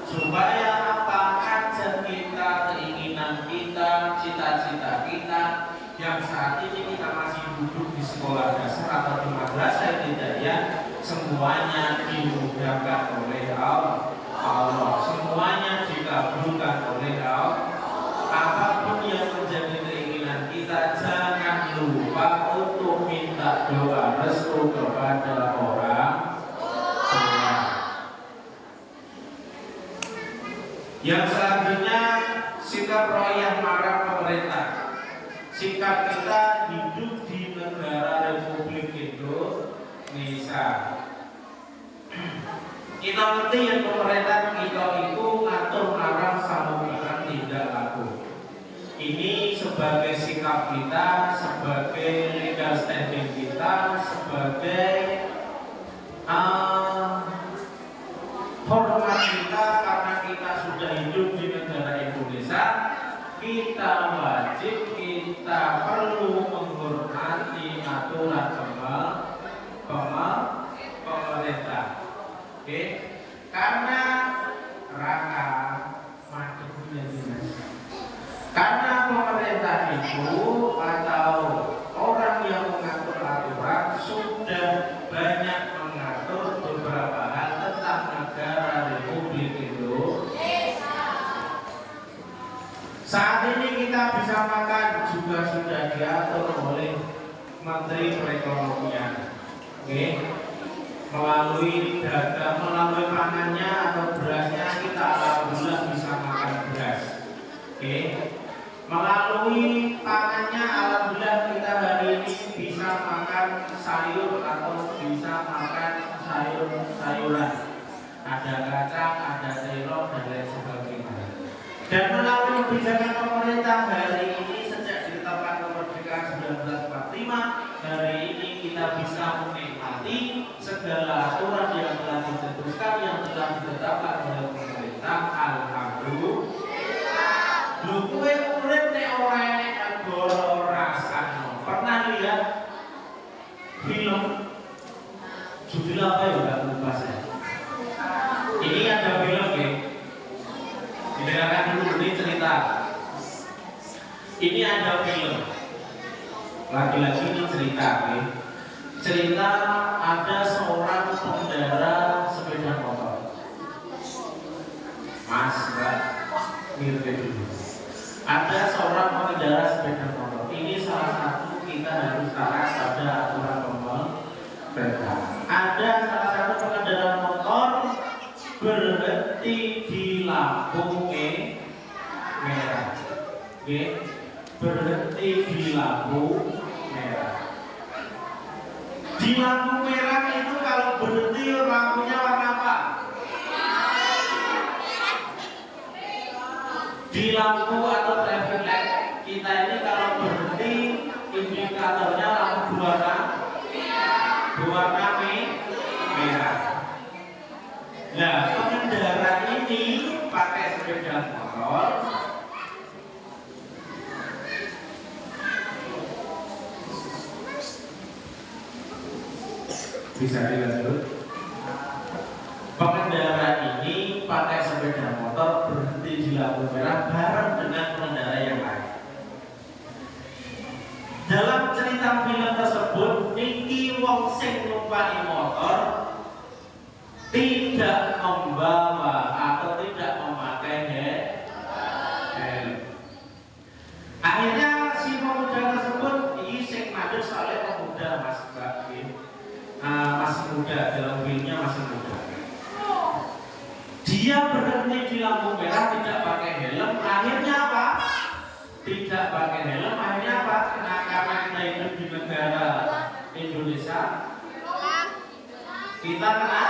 supaya apa? Hajat kita, keinginan kita, cita-cita kita yang saat ini kita masih duduk di sekolah dasar atau di madrasah Hidayah, semuanya dimudahkan oleh Allah. Semuanya dikabulkan oleh Allah. Apapun yang menjadi keinginan kita, jangan lupa untuk minta doa restu kepada orang tua. Yang selanjutnya, sikap royah marah pemerintah. Sikap kita hidup di negara Republik Indonesia. Kita ngerti yang pemerintah kita itu ngatur larang saluran tidak laku. Ini sebagai sikap kita, sebagai legal standing kita, sebagai hormat kita karena kita sudah hidup di negara Indonesia. Kita wajib, kita perlu menghormati aturan pemerintah. Oke, karena raka madhunya dinasti. Karena pemerintah itu atau orang yang mengatur aturan sudah banyak mengatur beberapa hal tentang negara Republik Indonesia. Saat ini kita bisa makan juga sudah diatur oleh Menteri Perekonomian. Oke. Melalui dagang, melalui pangannya atau berasnya kita alhamdulillah bisa makan beras. Oke. Melalui pangannya alhamdulillah kita hari ini bisa makan sayur atau bisa makan sayuran. Ada kacang, ada terong dan lain sebagainya. Dan melalui kebijakan pemerintah hari ini sejak ditetapkan kemerdekaan 1945, hari ini kita bisa menikmati segala aturan yang telah ditentukan, yang telah ditetapkan oleh pemerintah. Alhamdulillah. Lho kowe urip nek ora enek negara rasane. Pernah lihat film judul apa ya? Enggak lupa saya. Ini ada film ya. Didengarkan dulu, ini cerita. Ini ada film. Lagi-lagi ini cerita ya. Cerita ada seorang pengendara sepeda motor. Mas, Mbak, mirip dulu. Ada seorang pengendara sepeda motor. Ini salah satu kita harus taat pada aturan pemerintah. Ada salah satu pengendara motor berhenti di lampu merah. Oke, berhenti di lampu merah. Di lampu merah itu kalau berhenti lampunya warna apa? Di lampu atau traffic light kita ini kalau berhenti indikatornya lampu berwarna merah. Nah, pengendara ini pakai sepeda motor. Bisa dilanjut. Pengendara ini pakai sepeda motor berhenti di lampu merah bareng dengan pengendara yang lain. Dalam cerita film tersebut, niki wong sing numpangi motor tidak membawa atau tidak memakai helm. Akhirnya si pemuda tersebut ini sing madhep soalnya pemuda Mas Mbak, masih muda, dalam filmnya masih muda. Dia berhenti di lampu merah tidak pakai helm. Akhirnya apa? Tidak pakai helm. Akhirnya apa? Karena kita hidup di negara Indonesia, kita kena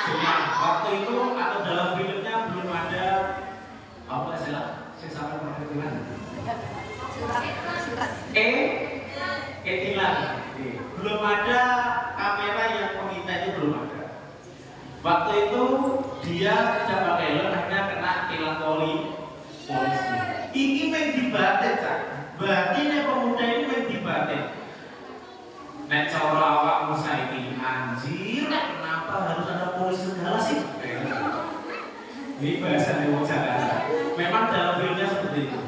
dengan waktu itu atau dalam filmnya belum ada apa istilah? Saya sampai perhatian. Etilang. Belum ada kamera yang pengintai itu belum ada. Waktu itu dia tidak pakai helm, akhirnya kena tilang polisi. dibatin Cak. Batinnya pemuda ini yang dibatin. Nek cara awakmu saiki anjir, kenapa harus ada polisi segala sih? Ini bahasa Dewa Jakarta. Memang dalam filmnya seperti itu.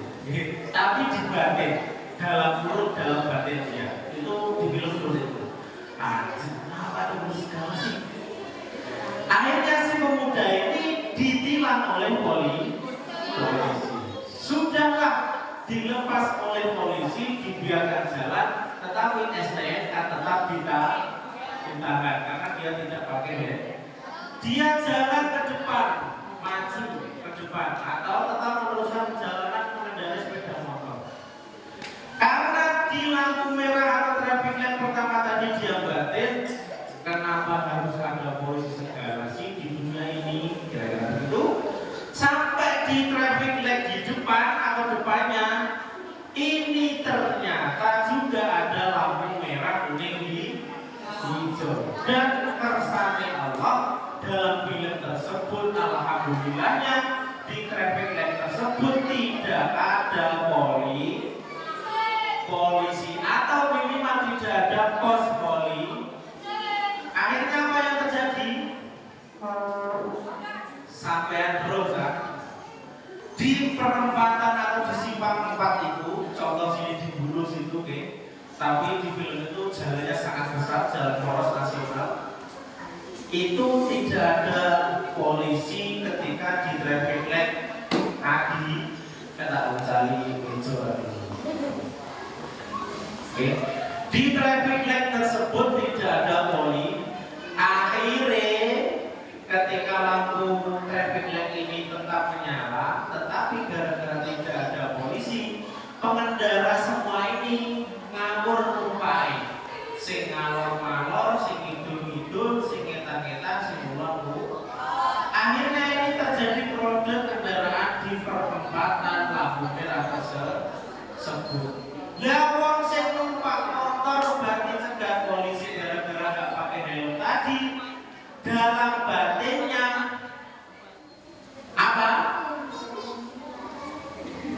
Tapi dibatin dalam mulut, dalam batin dia. Itu di film seperti itu. Anjir, kenapa ada polisi segala sih? Akhirnya si pemuda ini ditilang oleh polisi. Sudahlah dilepas oleh polisi, dibiarkan jalan, tetapi STNK tetap ditahan karena dia tidak pakai helm. Dia jalan ke depan, maju ke depan, atau tetap meneruskan perjalanan mengendarai sepeda motor. Karena di lampu merah atau traffic light pertama tadi dia batin, kenapa harus ada polisi segala sih di dunia ini? Kira-kira begitu. Sampai di traffic light di depan atau depannya, ini ternyata juga ada lampu merah, kuning, hijau. Dan kersane Allah dalam film tersebut, alhamdulillahnya di traffic light tersebut tidak ada polisi atau minimal tidak ada pos polisi. Akhirnya apa yang terjadi? Sampean terus di perempatan atau di simpang 4 itu, contoh sini di Bulu situ, tapi di film itu jalannya sangat besar, jalan poros nasional. Itu tidak ada polisi ketika di traffic light kaki kata mencari hijau. Di traffic light tersebut tidak ada polisi. Akhirnya ketika lampu traffic light ini tetap menyala, tetapi gara-gara tidak ada polisi, pengendara semua ini ngawur numpai, sing ngalor-ngalor, sing ngidul-ngidul, sing ngetan-ngetan, sing ulang-ulang. Akhirnya ini terjadi produk kendaraan di perempatan lampu merah tersebut. Lah wong sing numpak motor berarti cegah polisi gara-gara gak pakai helm tadi. Dalam batinnya apa?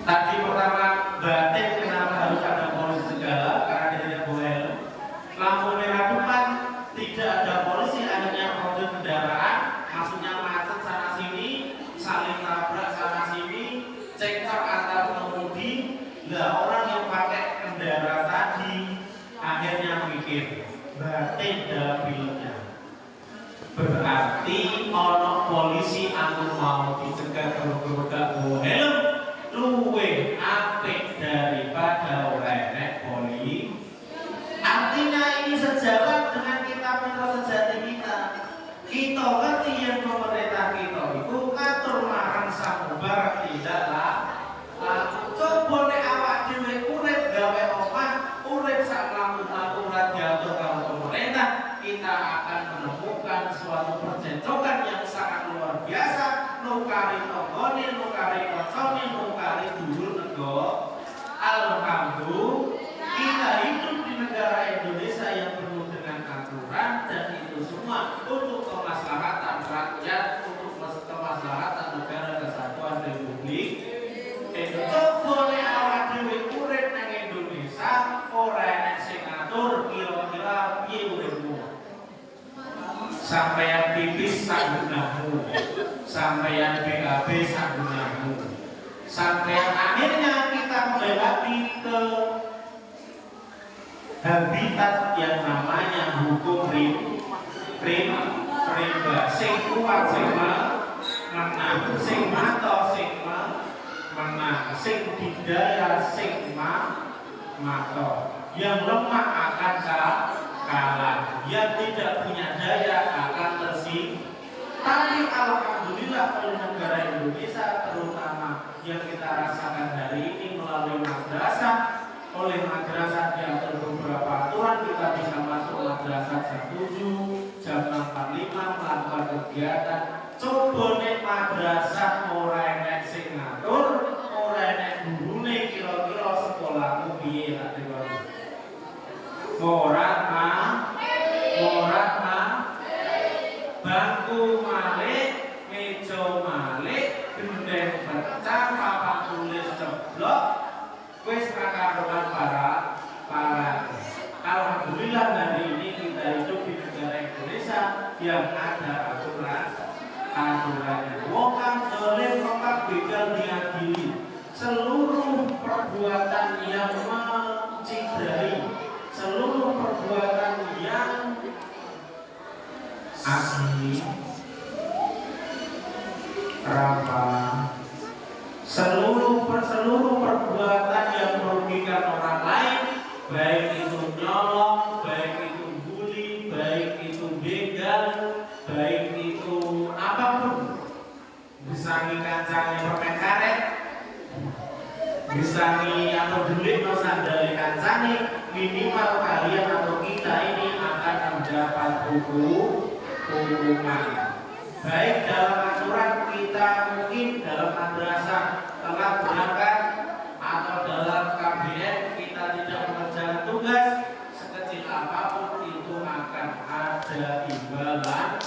Tadi pertama batin kenapa harus ada polisi segala? Karena dia tidak boleh. Lampu merah depan tidak ada polisi, akhirnya produk kendaraan, maksudnya macet sana sini, saling tabrak sana sini, cekcok antar pengemudi. Lah orang yang pakai kendaraan tadi akhirnya mikir batin dalam filmnya. Berarti ono polisi aku mau dicegah kalau gak bawa helm luwe apik daripada ora enek polisi. Artinya ini sejalan dengan kita mitra sejati kita. Kita ngerti yang pemerintah kita itu ngatur larang samubar tidaklah. Coba nek awak dhewe urip gawe omah, urip sak lampu-lampu diatur karo pemerintah, kita akan menemukan suatu percekcokan yang sangat luar biasa. Nukari tonggone, nukari kocone, nukari dulur nego. Alhamdulillah kita hidup di negara Indonesia yang penuh dengan aturan, dan itu semua untuk kemaslahatan rakyat, untuk kemaslahatan negara kesatuan Republik Indonesia. Boleh awak dhewe urip nang Indonesia ora enek sing ngatur kira-kira piye uripmu. Sampeyan pipis sak gunahmu, sampeyan BAB sak gunahmu. Sampeyan akhirnya kita melewati ke habitat yang namanya hukum rimba. Sing kuat sing menang, sing mato sing menang, sing didaya sing mato. Yang lemah akan kalah, yang tidak punya daya akan tersinggung. Tapi alhamdulillah oleh negara Indonesia, terutama yang kita rasakan hari ini melalui madrasah, oleh madrasah diatur beberapa aturan, kita bisa masuk madrasah jam 7, jam 6.45 melakukan kegiatan. Coba nek madrasah ora enek sing ngatur, ora enek gurune, kira-kira sekolahmu piye tak diwai. Morat bangku malik, meja malik, seluruh perbuatan yang merugikan orang lain, baik itu nyolong, baik itu bully, baik itu begal, baik itu apapun, misalnya kancangnya permen karet, misalnya atau duit no sandali kancane, minimal kalian atau kita ini akan mendapat hukuman. Baik dalam aturan kita mungkin dalam madrasah telat berangkat atau dalam kabinet kita tidak mengerjakan tugas, sekecil apapun itu akan ada imbalannya.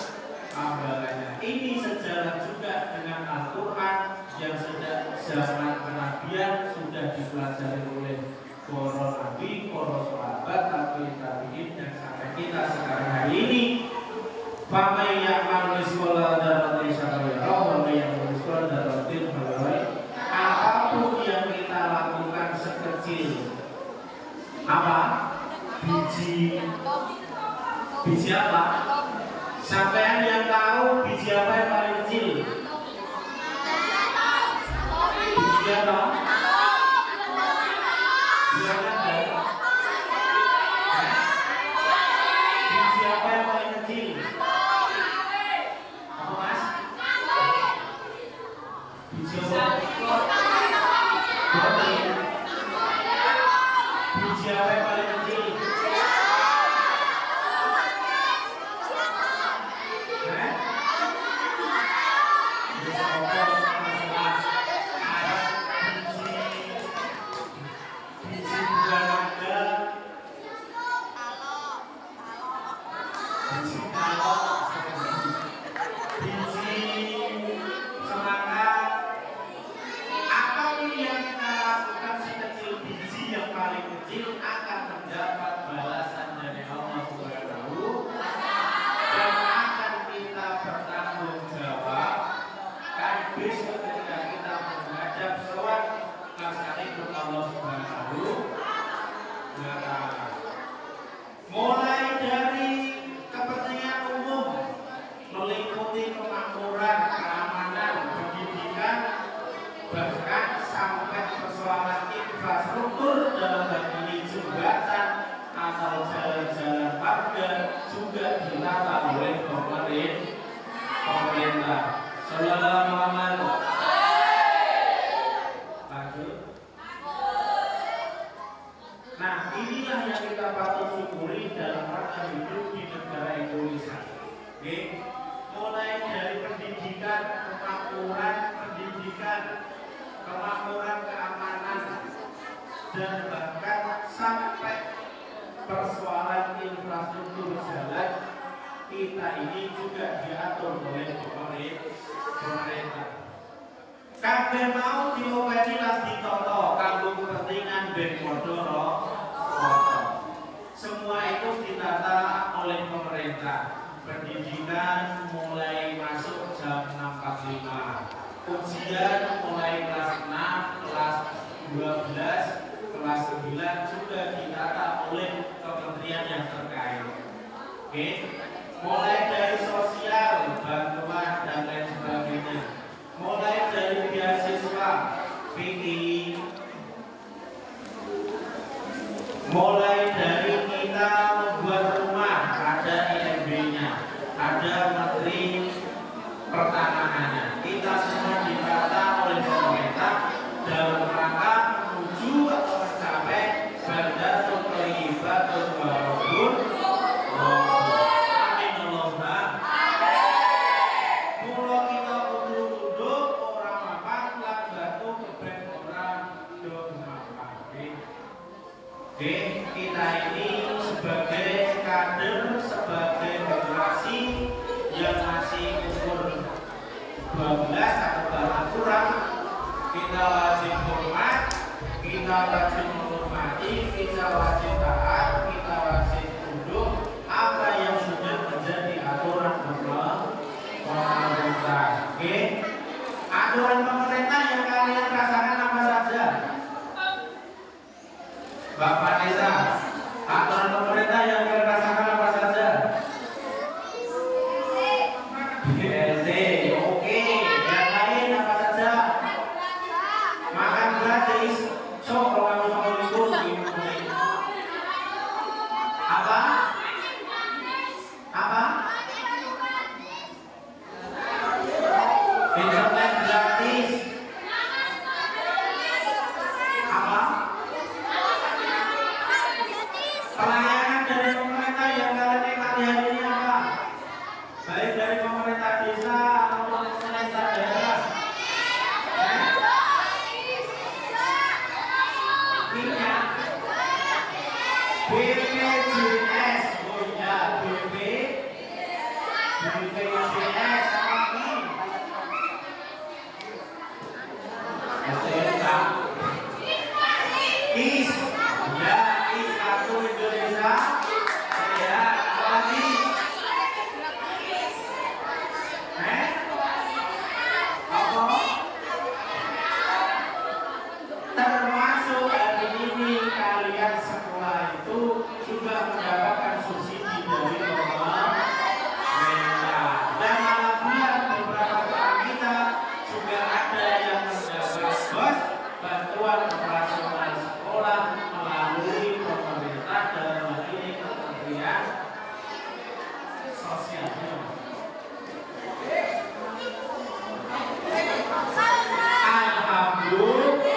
Ini sejalan juga dengan Al-Quran yang sejak zaman kenabian sudah dipelajari oleh para nabi, para sahabat, tabi'in dan sampai kita sekarang hari ini. Faman ya'mal mithqala dzarratin syarran yarahu wa man ya'mal mithqala dzarratin khairan yarahu. Apapun yang kita lakukan sekecil apa? Biji apa? Sampean yang tahu biji apa yang paling kecil? Biji apa? Biji apa yang paling kecil? Apa mas? Biji apa? Biji apa yang paling kecil? Mulai dari kepentingan umum meliputi kemakmuran, keamanan, pendidikan, bahkan sampai persoalan infrastruktur dalam hal ini jembatan atau jalan-jalan warga juga ditata oleh pemerintah. Sallallahu alaihi wasallam. Nah, inilah yang kita patut syukuri dalam rangka hidup di negara Indonesia. Oke, mulai dari pendidikan, kemakmuran, keamanan, dan bahkan sampai persoalan infrastruktur jalan kita ini juga diatur oleh pemerintah. Kabeh mau diopeni lan ditoto kanggo kepentingan ben padha. Semua itu ditata oleh pemerintah. Pendidikan mulai masuk jam 6.45. Ujian mulai kelas 6, kelas 12, kelas 9 juga ditata oleh kementerian yang terkait. Oke. Mulai dari sosial, bantuan dan lain sebagainya. Mulai dari beasiswa, PKI, mulai dari kita membuat rumah, ada IMB-nya, ada Menteri Pertanahannya. Kita semua ditata oleh pemerintah dalam rangka menuju atau mencapai Baldatun Thayyibatun wa Rabbun Ghafur. Amin Allahumma. Mula kita kudu orang mapan lan batu keben orang do mapan. Oke, kita ini sebagai kader, sebagai generasi yang masih umur 12 atau bahkan kurang, kita wajib hormat, kita wajib menghormati, kita wajib taat, kita wajib tunduk apa yang sudah menjadi aturan pemerintah. Oke, aturan pemerintah yang kalian rasakan apa saja? Bapak Nesa, aturan pemerintah yang kalian rasakan apa saja? BLT, oke. Yang lain apa saja? STNK. IS, ya IS Kartu Indonesia. Ya, apa lagi? Apa? Termasuk hari ini kalian sekolah itu juga mendapatkan subsidi dari pemerintah. Dan alhamdulillah beberapa teman kita juga ada yang mendapat bantuan operasional sekolah melalui pemerintah dalam hal ini Kementerian Sosial. Alhamdulillah.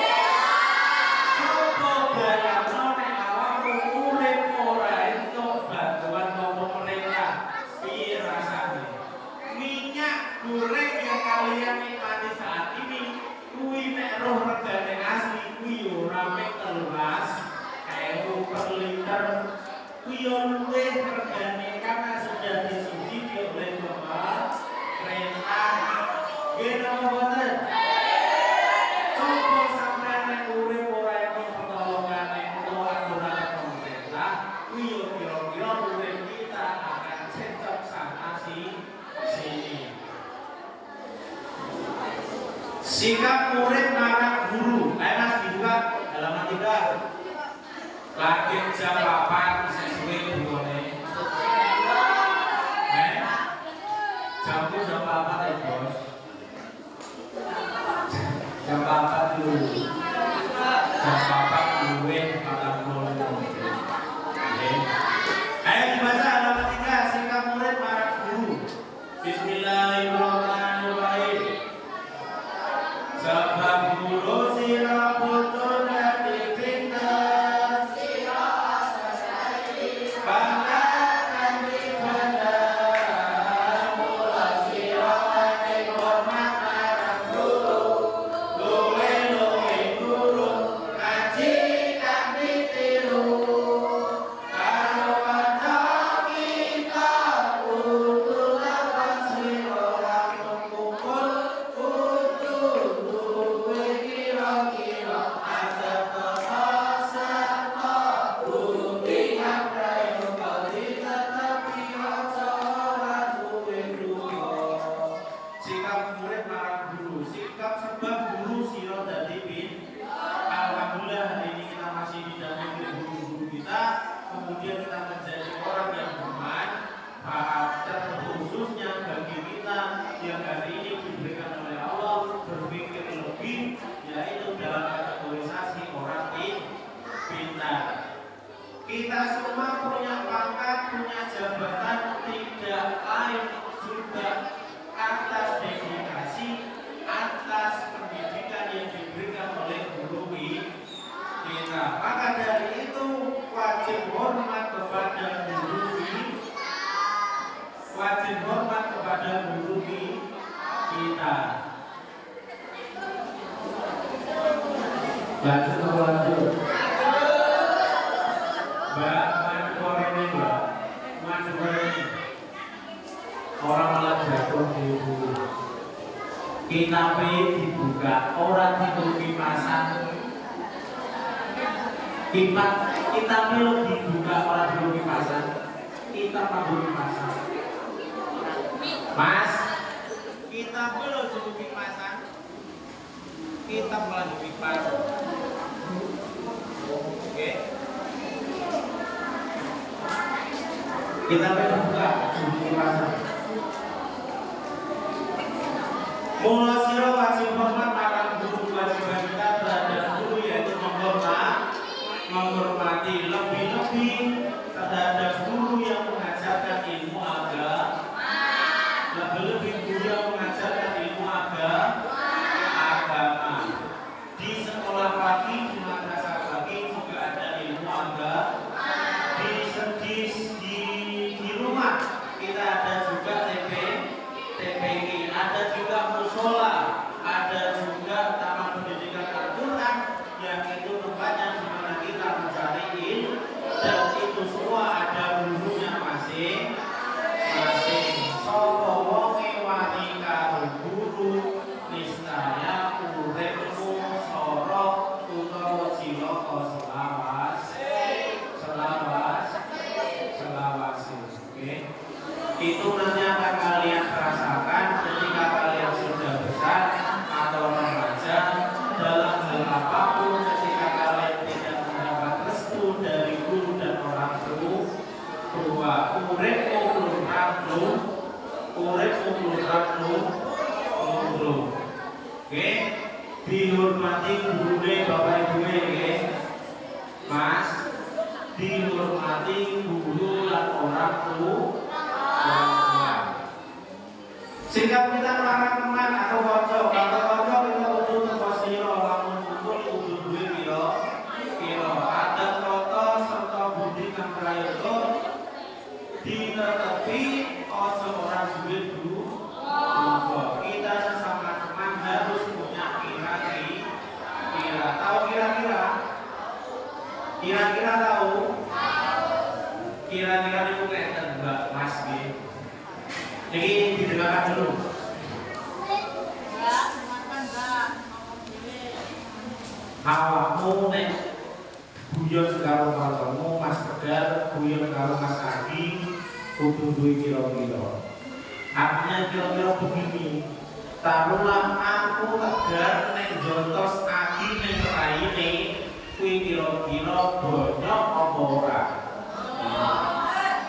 Goreng yang kalian nikmati saat ini kui nek roh regane asli kui yo rame 13.000 per liter kui yo luwih regane karena sudah disubsidi oleh pemerintah. Nggih napa boten? Cukup sampeyan nek urip ora entuk pertolongane utawa aturan pemerintah kui yo kira-kira urip kita akan cecep sana sini. Sikap murid marah guru. Mas dibuka halaman 3. Lagi jam 8 sesuai bukone. Jamku jam 8 ya bos. Jam 8 dulu. Jam 8 dulu 40. Ayo dibaca halaman 3. Sikap murid marah guru. Bismillahirrahmanirrahim. Sebab guru sira putur dadi pinter, sira sadari banggakan bener, mula sira ning hormat marang guru, luwe guru ngaji kang ditiru, karo kanca kita kudu lawan sira langsung kumpul kira-kira ada kehasan guru yang rayu kali tetapi acara duwe duka. Sikap murid marang guru, sikap sebab guru sira dadi pinter. Alhamdulillah hari ini kita masih didampingi guru-guru kita, kemudian kita menjadi orang yang bermanfaat, khususnya bagi kita yang hari ini diberikan oleh Allah berpikir lebih, yaitu dalam kategorisasi orang pintar. Kita semua punya pangkat, punya jabatan, tidak lain juga atas dedikasi, atas pendidikan yang diberikan oleh guru kita. Maka dari itu wajib hormat kepada guru kita. Lanjut. Mbak, ini Mbak, ini orang malah jatuh di bulu. Kitabe dibuka, orang ditutupi pasang. Kitabe lo dibuka, orang ditutupi pasang. Kita pabrik pasang. Mas, kita belum ditutupi pasang. Kita malah ditutupi pasang. Oke. Kita buka ditutupi pasang. Mula sira wajib hormat marang guru. Kewajiban kita terhadap guru yaitu menghormati lebih-lebih terhadap guru yang mengajarkan ilmu agama. Lebih-lebih guru yang mengajarkan ilmu agama. Di sekolah pagi, di madrasah pagi juga ada ilmu agama. Di rumah kita ada juga TPI, ada juga musola. dihormati gurune bapak ibu nggih. Mas, dihormati guru lan orang tua. Sikap kita melarang teman atau kanca, kalau kanca kita kudu teko sira, lamun kumpul kudu duwe pira. Adat tata serta budi kang prayoga ditetepi aja ora duwe guru. Kita sesama teman harus punya kira-kira. Tahu kira-kira? Kira-kira tahu? Kira-kira niku ngeten Mbak Mas nggih. Niki didengarkan dulu. Ya, silakan Mbak. Awakmu nek guyon karo kancamu Mas Tegar, guyon karo Mas Adi, kudu duwe kira-kira. Artinya kira-kira begini. Taruhlah aku Tegar nek jontos Adi ning raine, kuwi kira-kira bonyok apa ora?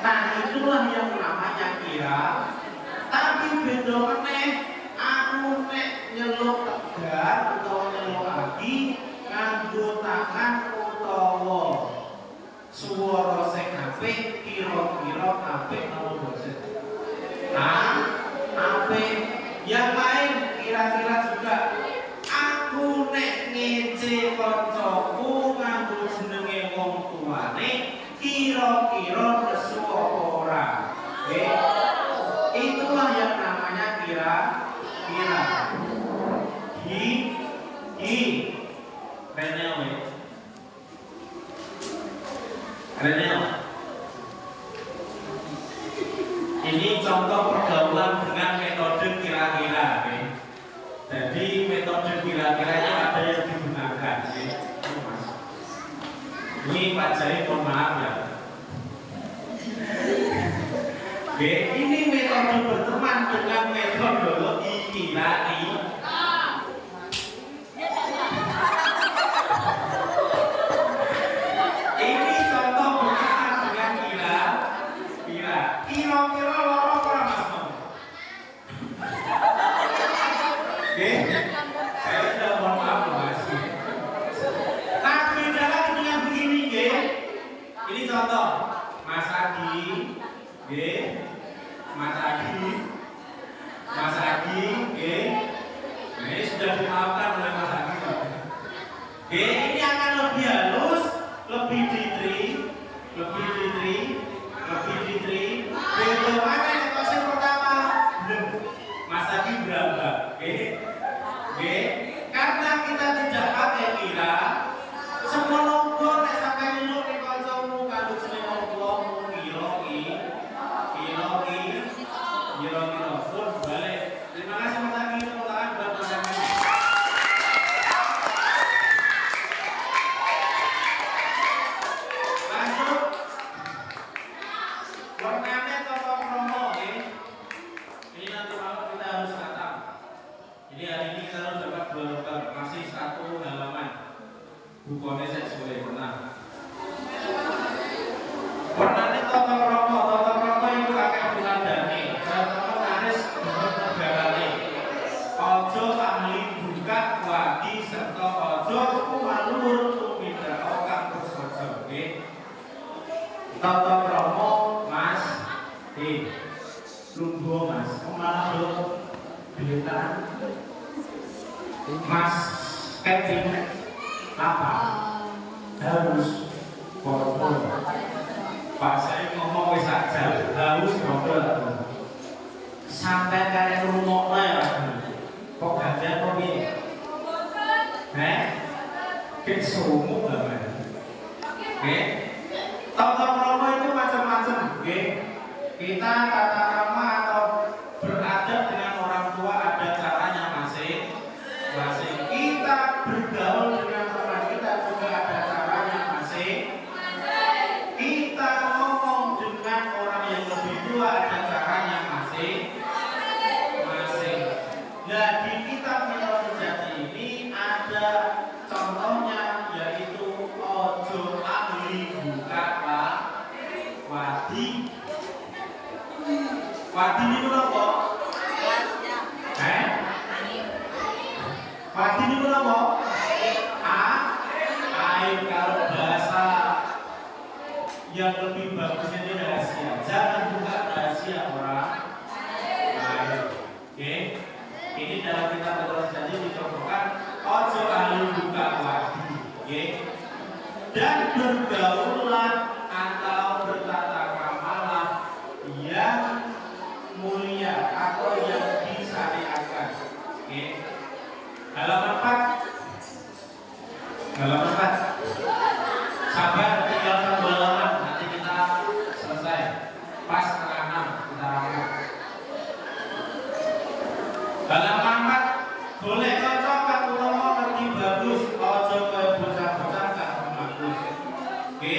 Nah, itulah yang namanya kira. Tapi beda meneh aku nek nyeluk Tegar utawa nyeluk Adi nganggo tangan utawa swara sing apik, kira-kira apik napa boten? Apik. Yang lain kira-kira juga aku nek ngece kancaku nganggo jenenge wong tuane kira-kira nesu apa ora? Itulah yang namanya kira-kira. Renel. Ini contoh pergaulan dengan metode kira-kira. Jadi metode kira-kiranya ada yang digunakan. Ini Pak Jai mohon maaf ya. Ini metode berteman dengan metodologi kira-kira. Ini contoh berteman dengan kira-kira. Kira-kira loro ora Mas? Saya sudah mohon maaf Mas. Nah, beda lagi dengan begini nggih. Ini contoh Mas Adi. Nggih. Mas Adi, nggih. Nah, ini sudah dimaafkan oleh Mas Adi. Nggih, ini akan lebih halus, lebih ditri. Beda mana yang pertama? Mas Adi berapa? Nggih. Karena kita tidak pakai kira, semua logo nek sampai nyeluk ning kancamu kanggo jeneng wong kira-kira pun balik. Terima kasih Mas Adi, tepuk tangan buat Mas Adi. Lanjut. Warnanya toko promo, ini nanti malam kita harus khatam. Jadi hari ini kita harus dapat 2 lembar, masih 1 halaman. Bukunya saya boleh tenang. Warnanya toko promo itu kakek bulan dani. Teman-teman harus bernegarane. Ojo ahli buka wadi serta ojo kumalur tumindra okang bersojo. Toko promo Mas, lungguh Mas, malah lo bilitan Mas Kevin apa? Harus foto. Pak saya ngomong wis aja, harus foto. Sampai kare rumokno ya. Kok gantian kok piye? Kek sumuk banget. Tata krama itu macam-macam, kita tata krama atau beradab dengan orang tua ada caranya masing-masing. Kita bergaul dengan teman kita juga ada caranya masing-masing. Kita ngomong dengan orang yang lebih tua ada caranya masing-masing. Nah, di kitab Mitra Sejati ini ada contohnya, yaitu ojo ahli buka wadi apa? Aib. Kalau bahasa yang lebih bagus itu rahasia. Jangan buka rahasia orang. Oke. Ini dalam kitab Petrus jadi dicontohkan ojo ahli buka lagi. Oke. Dan bergaulah atau bertata kramalah yang mulia atau yang disyariatkan. Oke. Halaman 4. Halaman 4. Sabar, tinggal satu halaman. Nanti kita selesai. Pas setengah 6 kita rapat. Halaman 4. Boleh cocok kan utomo ngerti bagus. Ojo ke bocah-bocah gak bagus. Oke.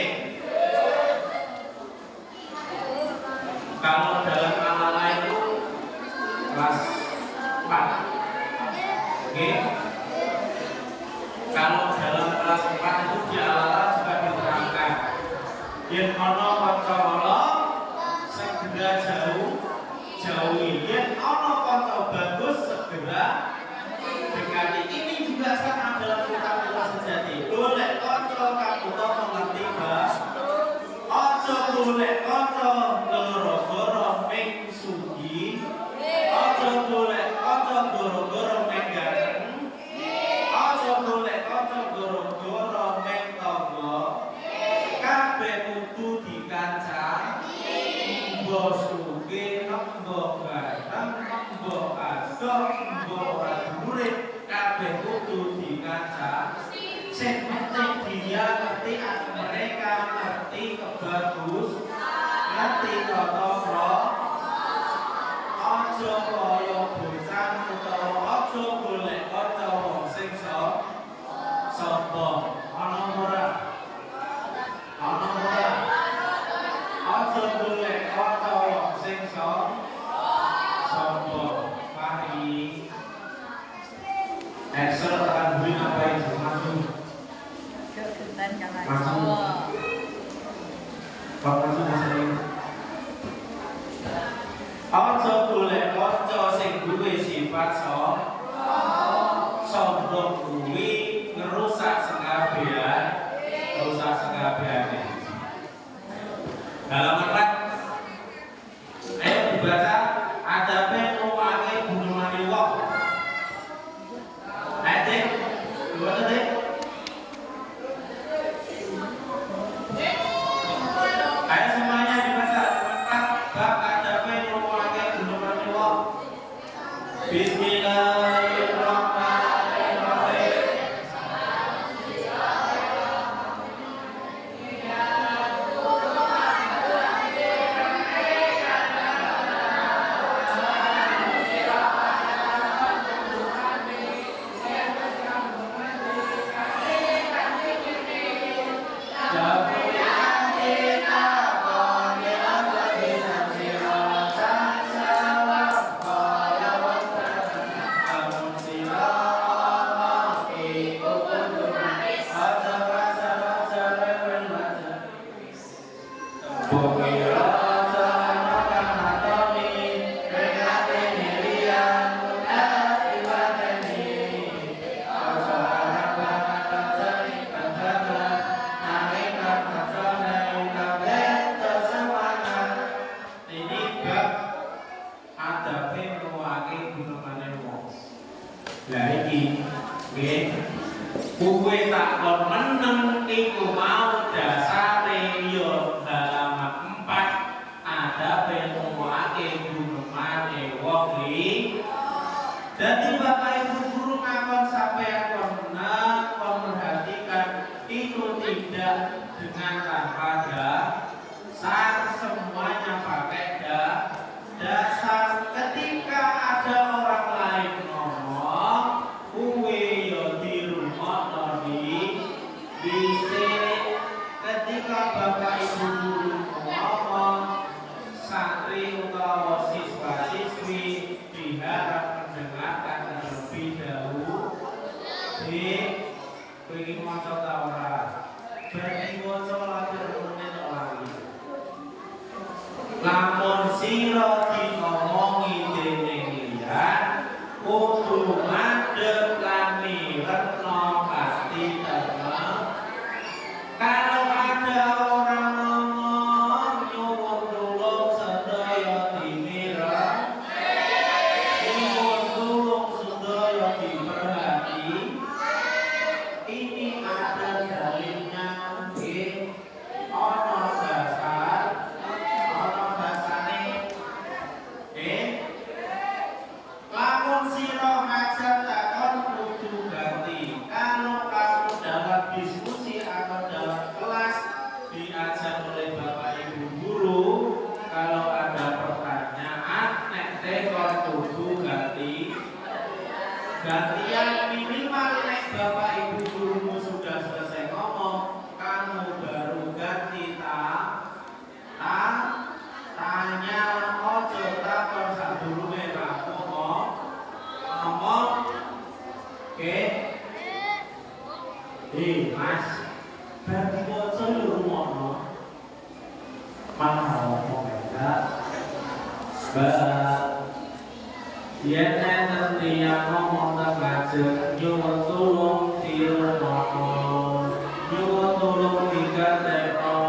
Kalau dalam amal itu kelas 4. Oke. Kalau dalam kelas 4 itu di Al-Araf juga diterangkan. Yen ono kanca ala segera jauhi. Yen ono kanca bagus segera dekati. Ini juga sama dalam kitab Petrus sejati. Golek kanca kang utama mengerti bahas. Ojo golek kanca loro-loro ming sugi. Ojo golek kanca goro-goro ming ganteng. Ojo golek kanca goro-goro ming tangga. Kabeh kudu dikancani. Mbok sugih, mbok ganteng, mbok adoh, mbok ora murid, kabeh kudu dikancani. Sing penting dia ngerti mereka ngerti kebagus, ngerti tata krama. Ojo kaya bocah utawa ojo golek kanca wong sing sapa. Ana ora? Ana ora? Ojo golek kanca wong sing sapa. Mari. Excel akan beri apa itu langsung. Langsung. Pak langsung masuk. Ojo golek kanca sing duwe sifat sombong kuwi ngerusak sekabehan, Halaman 4. Ayo dibaca adabe nuwange gunungane wong. Ayo dibaca deh. Ayo semuanya dibaca. Bab adabe nuwange gunungane wong. Bismillahirrahmanirrahim. Kuwe tak kon meneng iku mau dasare yo halaman 4 ada penuake gunungane wong iki. Dadi Bapak Ibu guru ngakon sampeyan kon menang memperhatikan itu tidak dengan tanpa dasar, semuanya pakai dasar. Ketika ada orang lain ngomong kuwe yo ketika Bapak Ibu guru ngomong, santri utawa siswa siswi diharap mendengarkan terlebih dahulu. Pengen maca ta ora? Berarti maca lagi menit lagi. Lamun sira diomongi dening liyan, kudu madhep lan mirengno Mas, berarti waca yo rumono. Malah ngomong enggak. Yen enten tiyang ngomong teng ngajeng nyuwun tulung dirungono. Nyuwun tulung digateno.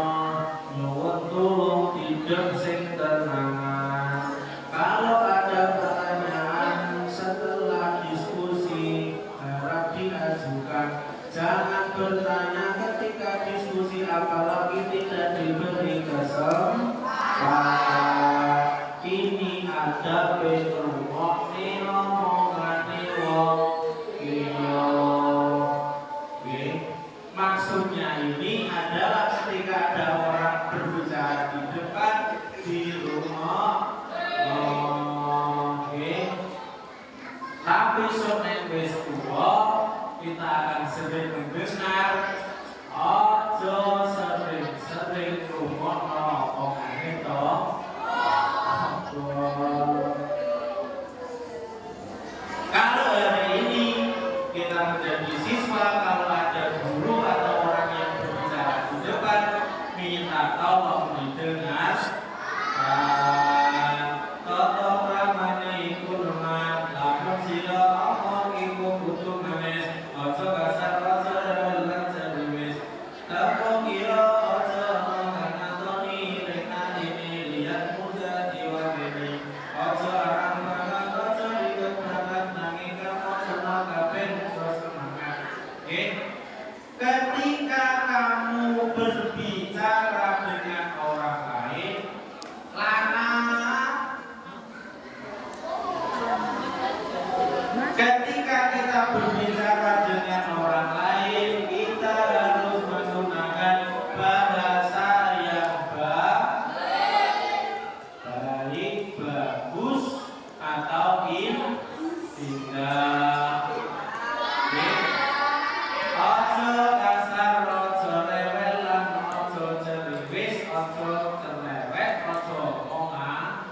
Nyuwun tulung tidek sing tenangan. Kalau ada pertanyaan setelah diskusi harap diajukan. Jangan bertanya ketika diskusi apalagi tidak diberi kesempatan. Ini ada pengrungok nih omongane wong liya. Maksudnya ini adalah ketika ada orang berbicara di depan di rumah. Tapi sonek wis tuwa kita akan sering mendengar ojo sering rungokno omongane to. Kalau hari ini kita menjadi siswa, kalau ada guru atau orang yang berbicara di depan, minta tolong didengar. Toto pramane iku lemah, lamun sira omong iku kudu manis, ojo kasar ojo rewelan jariwis. Tepung kira ojo ngomong Antoni, rena ini lihat muda diwakili. Ojo arang banget, ojo ikut banget, nanging kamu senang kabeh terus semangat. Ketika kamu berbicara dengan orang lain, ketika kita berbicara dengan orang lain, kita harus menggunakan bahasa yang baik, bagus, atau indah. Ojo kasar, ojo rewelan, ojo ceriwis, ojo cerewet, ojo omongan.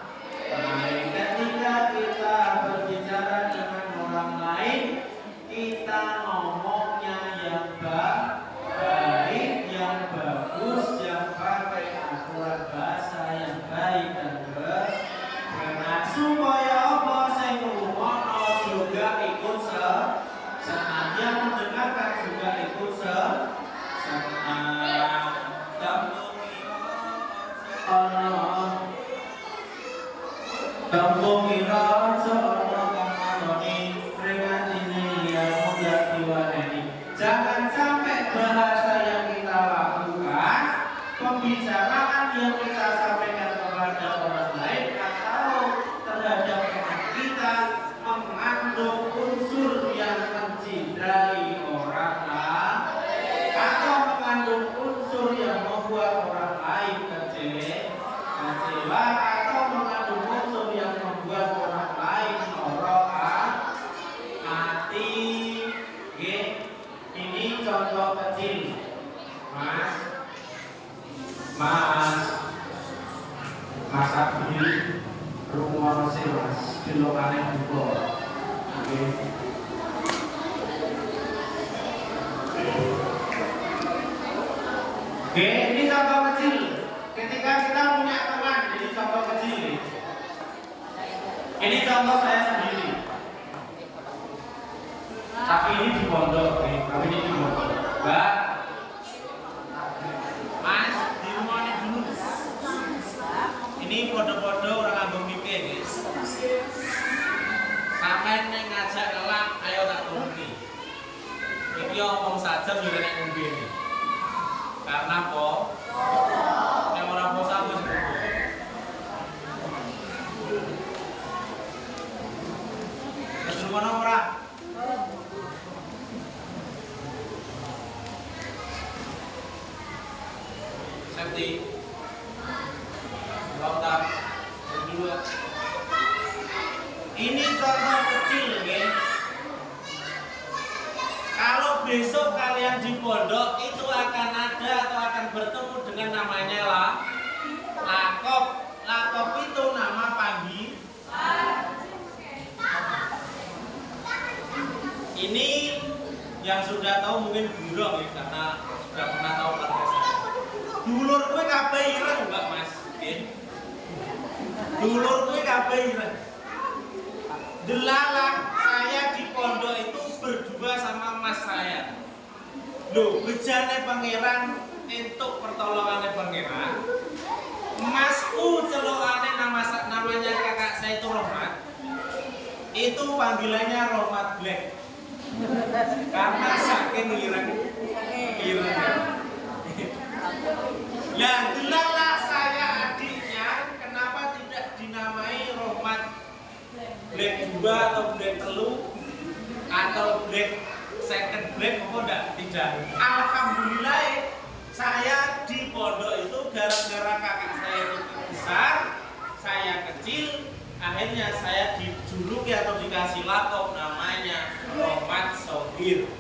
Ketika kita berbicara dengan orang lain, kita ngomongnya yang baik, yang bagus, yang pakai aturan bahasa yang baik dan benar, supaya apa sing ngrungokno juga ikut senang, yang mendengarkan juga ikut senang. Tembung ira ojo ono kang ngaloni, pringatine liyan mudah diwaneni. Jangan sampai bahasa yang kita lakukan, pembicaraan yang kita sampaikan kepada orang lain atau terhadap teman kita mengandung unsur yang mencidrai orang lain atau mengandung unsur yang membuat orang lain kecewa atau mengandung unsur yang membuat orang lain loro hati. Ini contoh kecil, Mas Abdi rumah sih Mas bilokane buka. Ini contoh kecil. Ketika kita punya teman, ini contoh kecil. Ini contoh saya sendiri. Tapi ini di pondok, tapi ini di pondok. Mbak, Mas, di rumahnya dulu. Ini podo-podo orang ambung mikir, guys. Sampai neng ngajak kelak, ayo tak turuti. Ini ngomong saja juga neng ngombe ini. Karena kok, yang orang posa aku sebut. Terus mana orang? Safety. Lautan. Kedua. Ini contoh kecil, guys. Kalau besok kalian di pondok itu akan ada atau akan bertemu dengan namanya lakop. Lakop itu nama panggilan. Ini yang sudah tahu mungkin burung ya, karena sudah pernah tahu keluarga saya. Dulur kowe kabeh ireng Mbak Mas. Nggih. Dulur kowe kabeh ireng. Delalah saya di pondok itu berdua sama mas saya. Loh, bejane pangeran entuk pertolongannya pangeran. Masku celokane namanya kakak saya itu Rohmat. Itu panggilannya Rohmat Black. Karena saking ireng. Lah, delalah saya adiknya kenapa tidak dinamai Rohmat Black 2 atau Black 3 atau Black second Black apa enggak? Tidak. Alhamdulillah saya di pondok itu gara-gara kakak saya itu besar, saya kecil, akhirnya saya dijuluki atau dikasih lakop namanya Rohmat Sogir.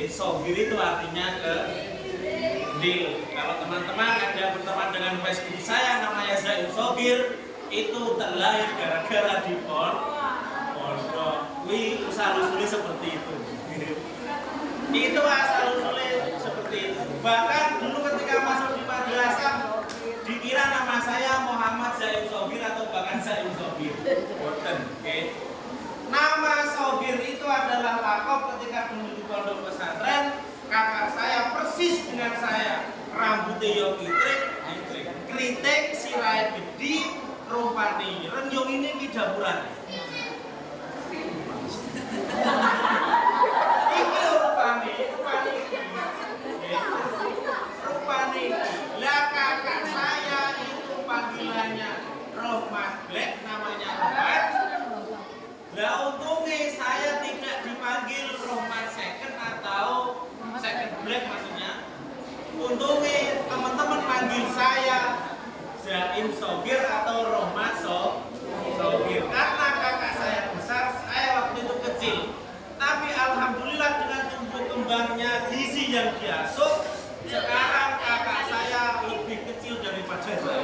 Sogir itu artinya kecil. Kalau teman-teman ada berteman dengan Facebook saya namanya Zaim Sogir, itu terlahir gara-gara di pondok. Wih, asal-usulnya seperti itu. Itu asal-usulnya seperti itu. Bahkan dulu ketika masuk di madrasah dikira nama saya Muhammad Zaim Sogir atau bahkan Zaim Sogir. Okay. Nama Sogir itu adalah lakop ketika dulu di pondok pesantren. Kakak saya persis dengan saya, rambutnya yo kritik, sirahe gede, rupane renjong ini di dapuran. Iki rupane. Lah kakak saya itu panggilannya Rohmat Black, namanya Rohmat. Lah untungnya saya tidak dipanggil Rohmat Second atau Second Black maksudnya. Untungnya teman-teman panggil saya Zaim Sogir atau Rohmat Sogir karena kakak saya besar, saya waktu itu kecil. Tapi alhamdulillah dengan tumbuh kembangnya gizi yang diasuh, sekarang kakak saya lebih kecil daripada saya.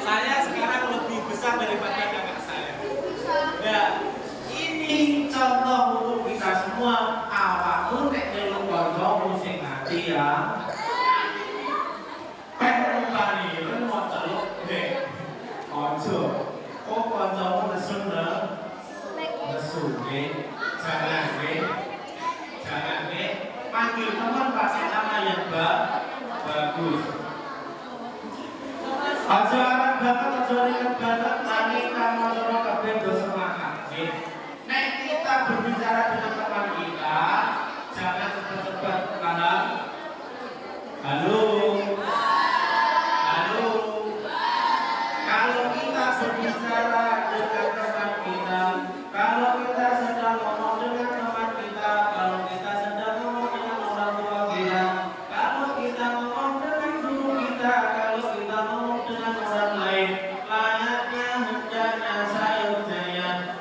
Saya sekarang lebih besar daripada kakak saya. Ya, ini contoh untuk kita semua. Apapun nek nyeluk kancamu sing ngati ya. Penrupane mau celuk dek. Ojo. Kok kancamu nesu jangan panggil teman pakai nama yang bagus. Aja arep banget, aja ringan banget, nanging kamu loro kabeh do semangat. Nek kita berbicara dengan teman kita, jangan cepat-cepat paham. Halo. Kalau kita berbicara dengan teman kita, kalau kita sedang ngomong dengan teman kita, kalau kita sedang ngomong dengan orang tua kita, kalau kita ngomong dengan guru kita, kalau kita ngomong dengan orang lain, layaknya hendaknya sayang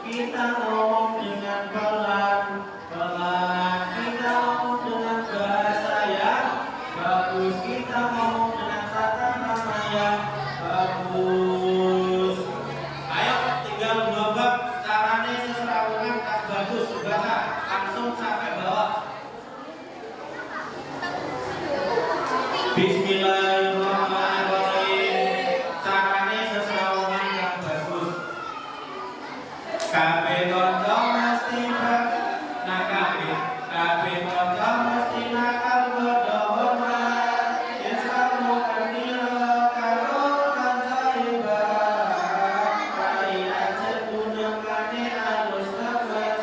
kita ngomong dengan pelan-pelan, kita ngomong dengan bahasa yang bagus, kita ngomong dengan tata nama yang bagus. Ayo tinggal babak carane sesrawungan tak bagus juga langsung sampai bawah. Bismillahirrahmanirrahim. Carane sesrawungan yang bagus. Kabeh kanca mesti kabeh kanca mesti nakal padha hormat. Yen srawungan dira karo kanca hebat, rai ajeng gunungane alus tebes,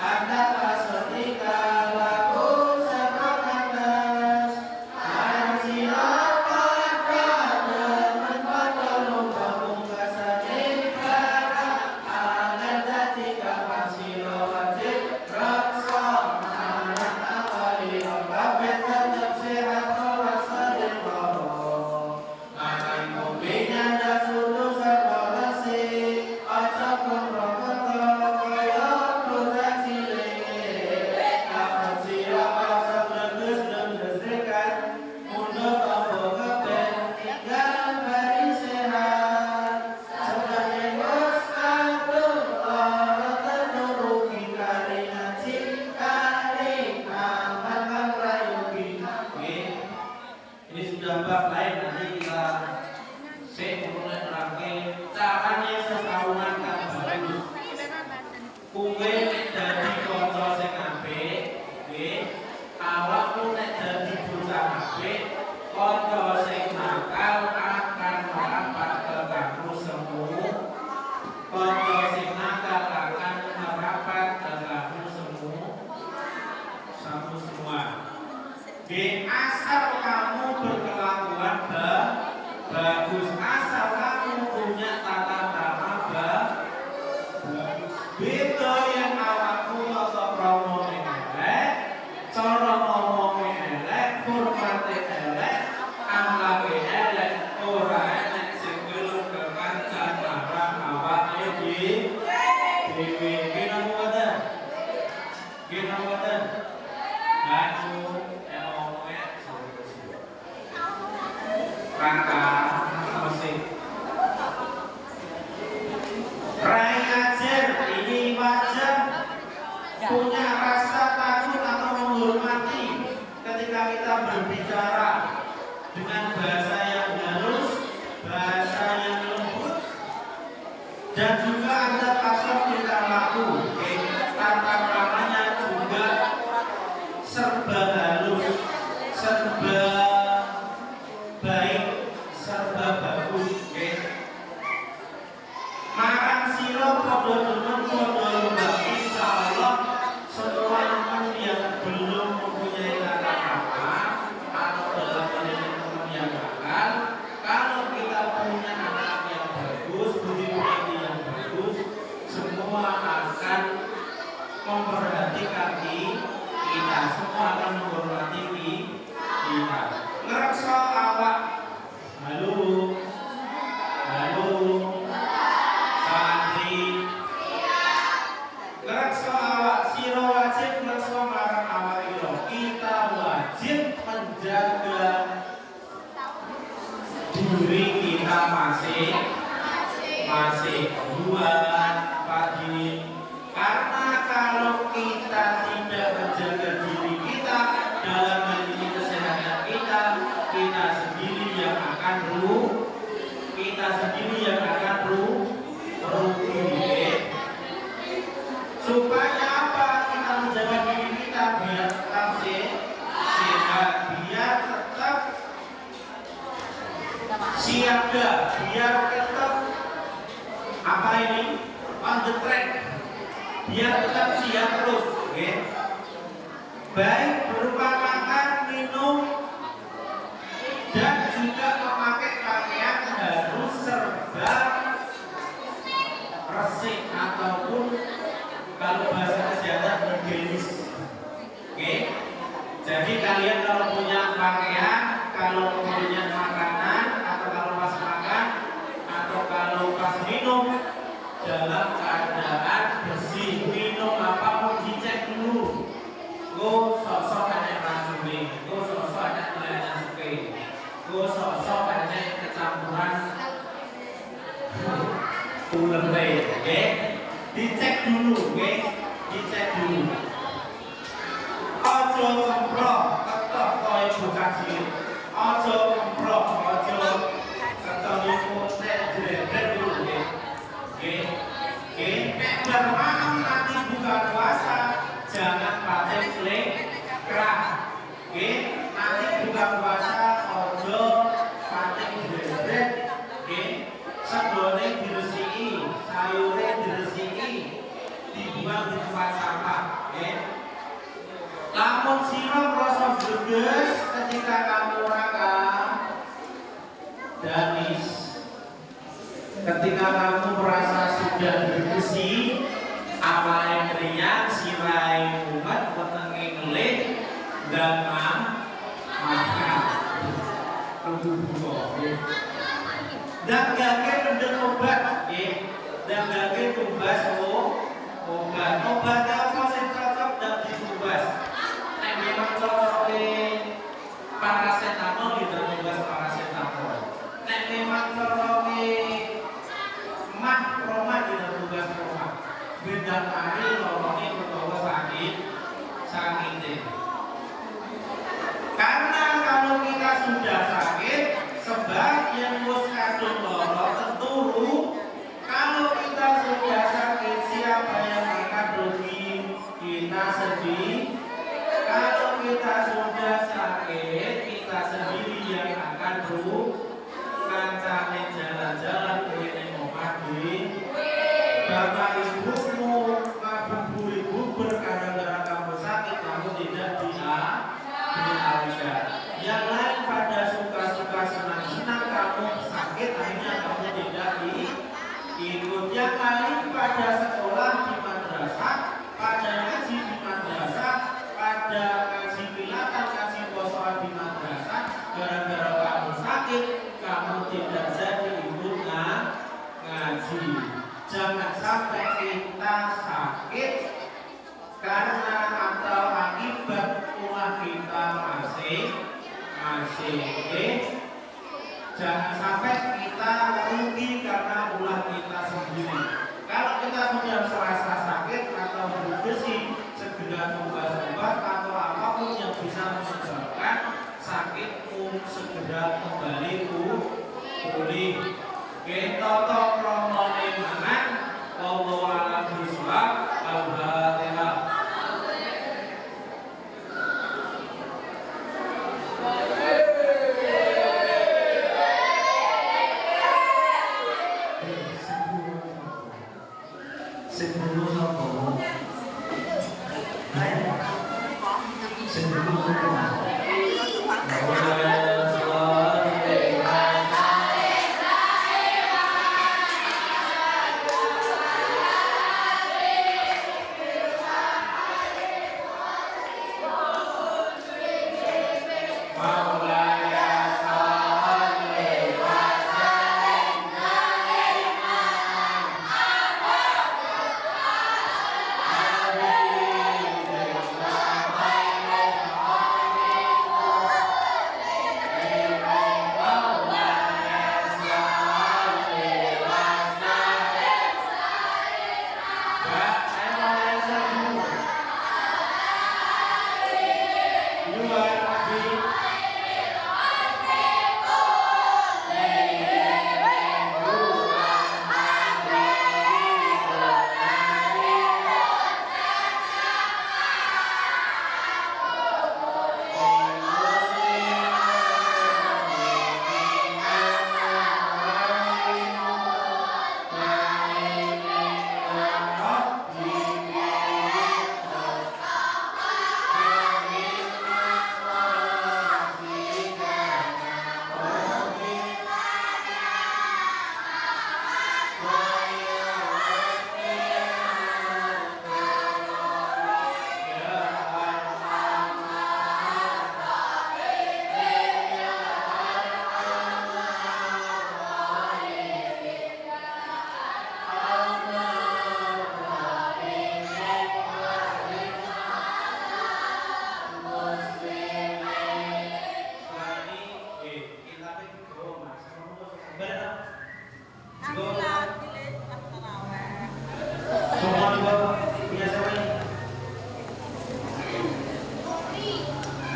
ada pasotika laku semangates. Ayam sira punya rasa takut atau menghormati ketika kita berbicara dengan bahasa yang halus, bahasa yang lembut, dan juga ada pasal tingkah laku, tata kramanya juga serba halus, serba baik, serba bagus. Marang siro podo demen podo lembah, insyaallah semua teman yang belum mempunyai kata-kata atau dalam teman yang gagal, kalau kita punya anak yang bagus, budi pekerti yang bagus, semua akan memperhatikan kita, semua akan menghormati kita. Ngerasa awak, halo, halo, santri, ngerasa awak siro wajib ngerasa marang awak iro. Kita wajib menjaga diri kita masing-masing. Buat pagi, karena kalau kita tidak menjaga diri kita dalam menjaga kesehatan kita, kita sendiri yang akan rugi. Supaya apa? Kita menjaga diri kita biar tetap sehat, biar tetap siaga, biar tetap apa ini, on the track, biar tetap siap terus, baik berupa makan, minum, dan juga memakai pakaian harus serba resik ataupun kalau bahasa kesehatan higienis. Jadi kalian kalau punya pakaian, kalau punya makanan, atau kalau pas makan, atau kalau pas minum, dalam keadaan bersih. Minum apapun dicek dulu. Sosok ada racuni, sosok ada nilai suke, sosok ada kecampuran ulembe, dicek dulu, dicek dulu. Ojo kemprok, ketok koyo bukan cilik. Ojo kemprok, ojo ketok niku nek jrebret dulu, nek bermalam nanti buka puasa, jangan pakai selekra. Nanti buka puasa ojo pakai jrebret, sebelumnya diresiki, sayurnya diresiki, dibuang di tempat sampah. Lamun siro merasa greges ketika kamu rakam danis, ketika kamu merasa sudah bersih, awalnya keringat, sirai umat, wetenge ngelik, dan makan. Dan gage mendek obat, dan gage tumbas obat apa sing cocok dan ditumbas. Nek memang cocok paracetamol gitu, tumbas paracetamol. Nek memang cocok proma gitu, tumbas proma. Beda kali lorone utawa sakit. Karena kalau kita sudah sakit, sebagian bos kadung loro terturu. Kalau kita sudah sakit, siapa yang akan rugi? Kita sedih. Kalau kita sudah sakit, kita sendiri yang akan rugi. Kancane jalan-jalan pengen ngomadi. Bapak ibumu ngabubur-bubur gara-gara kamu sakit, kamu tidak dihargai. Yang lain pada suka-suka senang-senang, kamu sakit akhirnya kamu tidak ikut. Yang lain pada sekolah di madrasah, pada ngaji di madrasah, pada ngaji pilatan, ngaji posoan di madrasah, gara-gara kamu sakit, kamu tidak jadi ikut ngaji. Jangan sampai kita sakit karena atau akibat ulah kita masing-masing. Jangan sampai kita rugi karena ulah kita sendiri. Kalau kita sudah merasa sakit atau berbesi,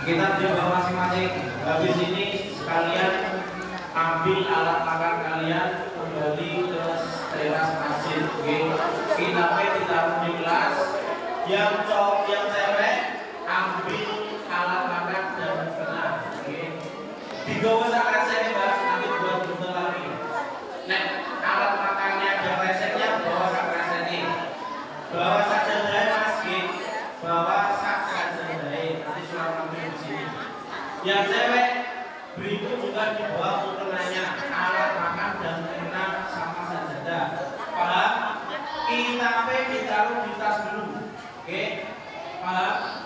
Kita coba masing-masing. Habis ini sekalian ambil alat makan kalian kembali ke teras masjid. Kita ditaruh di kelas. Yang cowok, yang cewek ambil alat makan dan mukena. Digawa sak resek Mbak, nanti buat buntel lagi. Nek alat makannya ada reseknya, bawa sak reseknya. Bawa sak jendai Mas, bawa sak jendai. Nanti surat ambil di sini. Yang cewek berikut juga dibawa mukenanya, alat makan dan mukena sama sajadah. Paham? Kita ditaruh di tas dulu. Oke? Paham?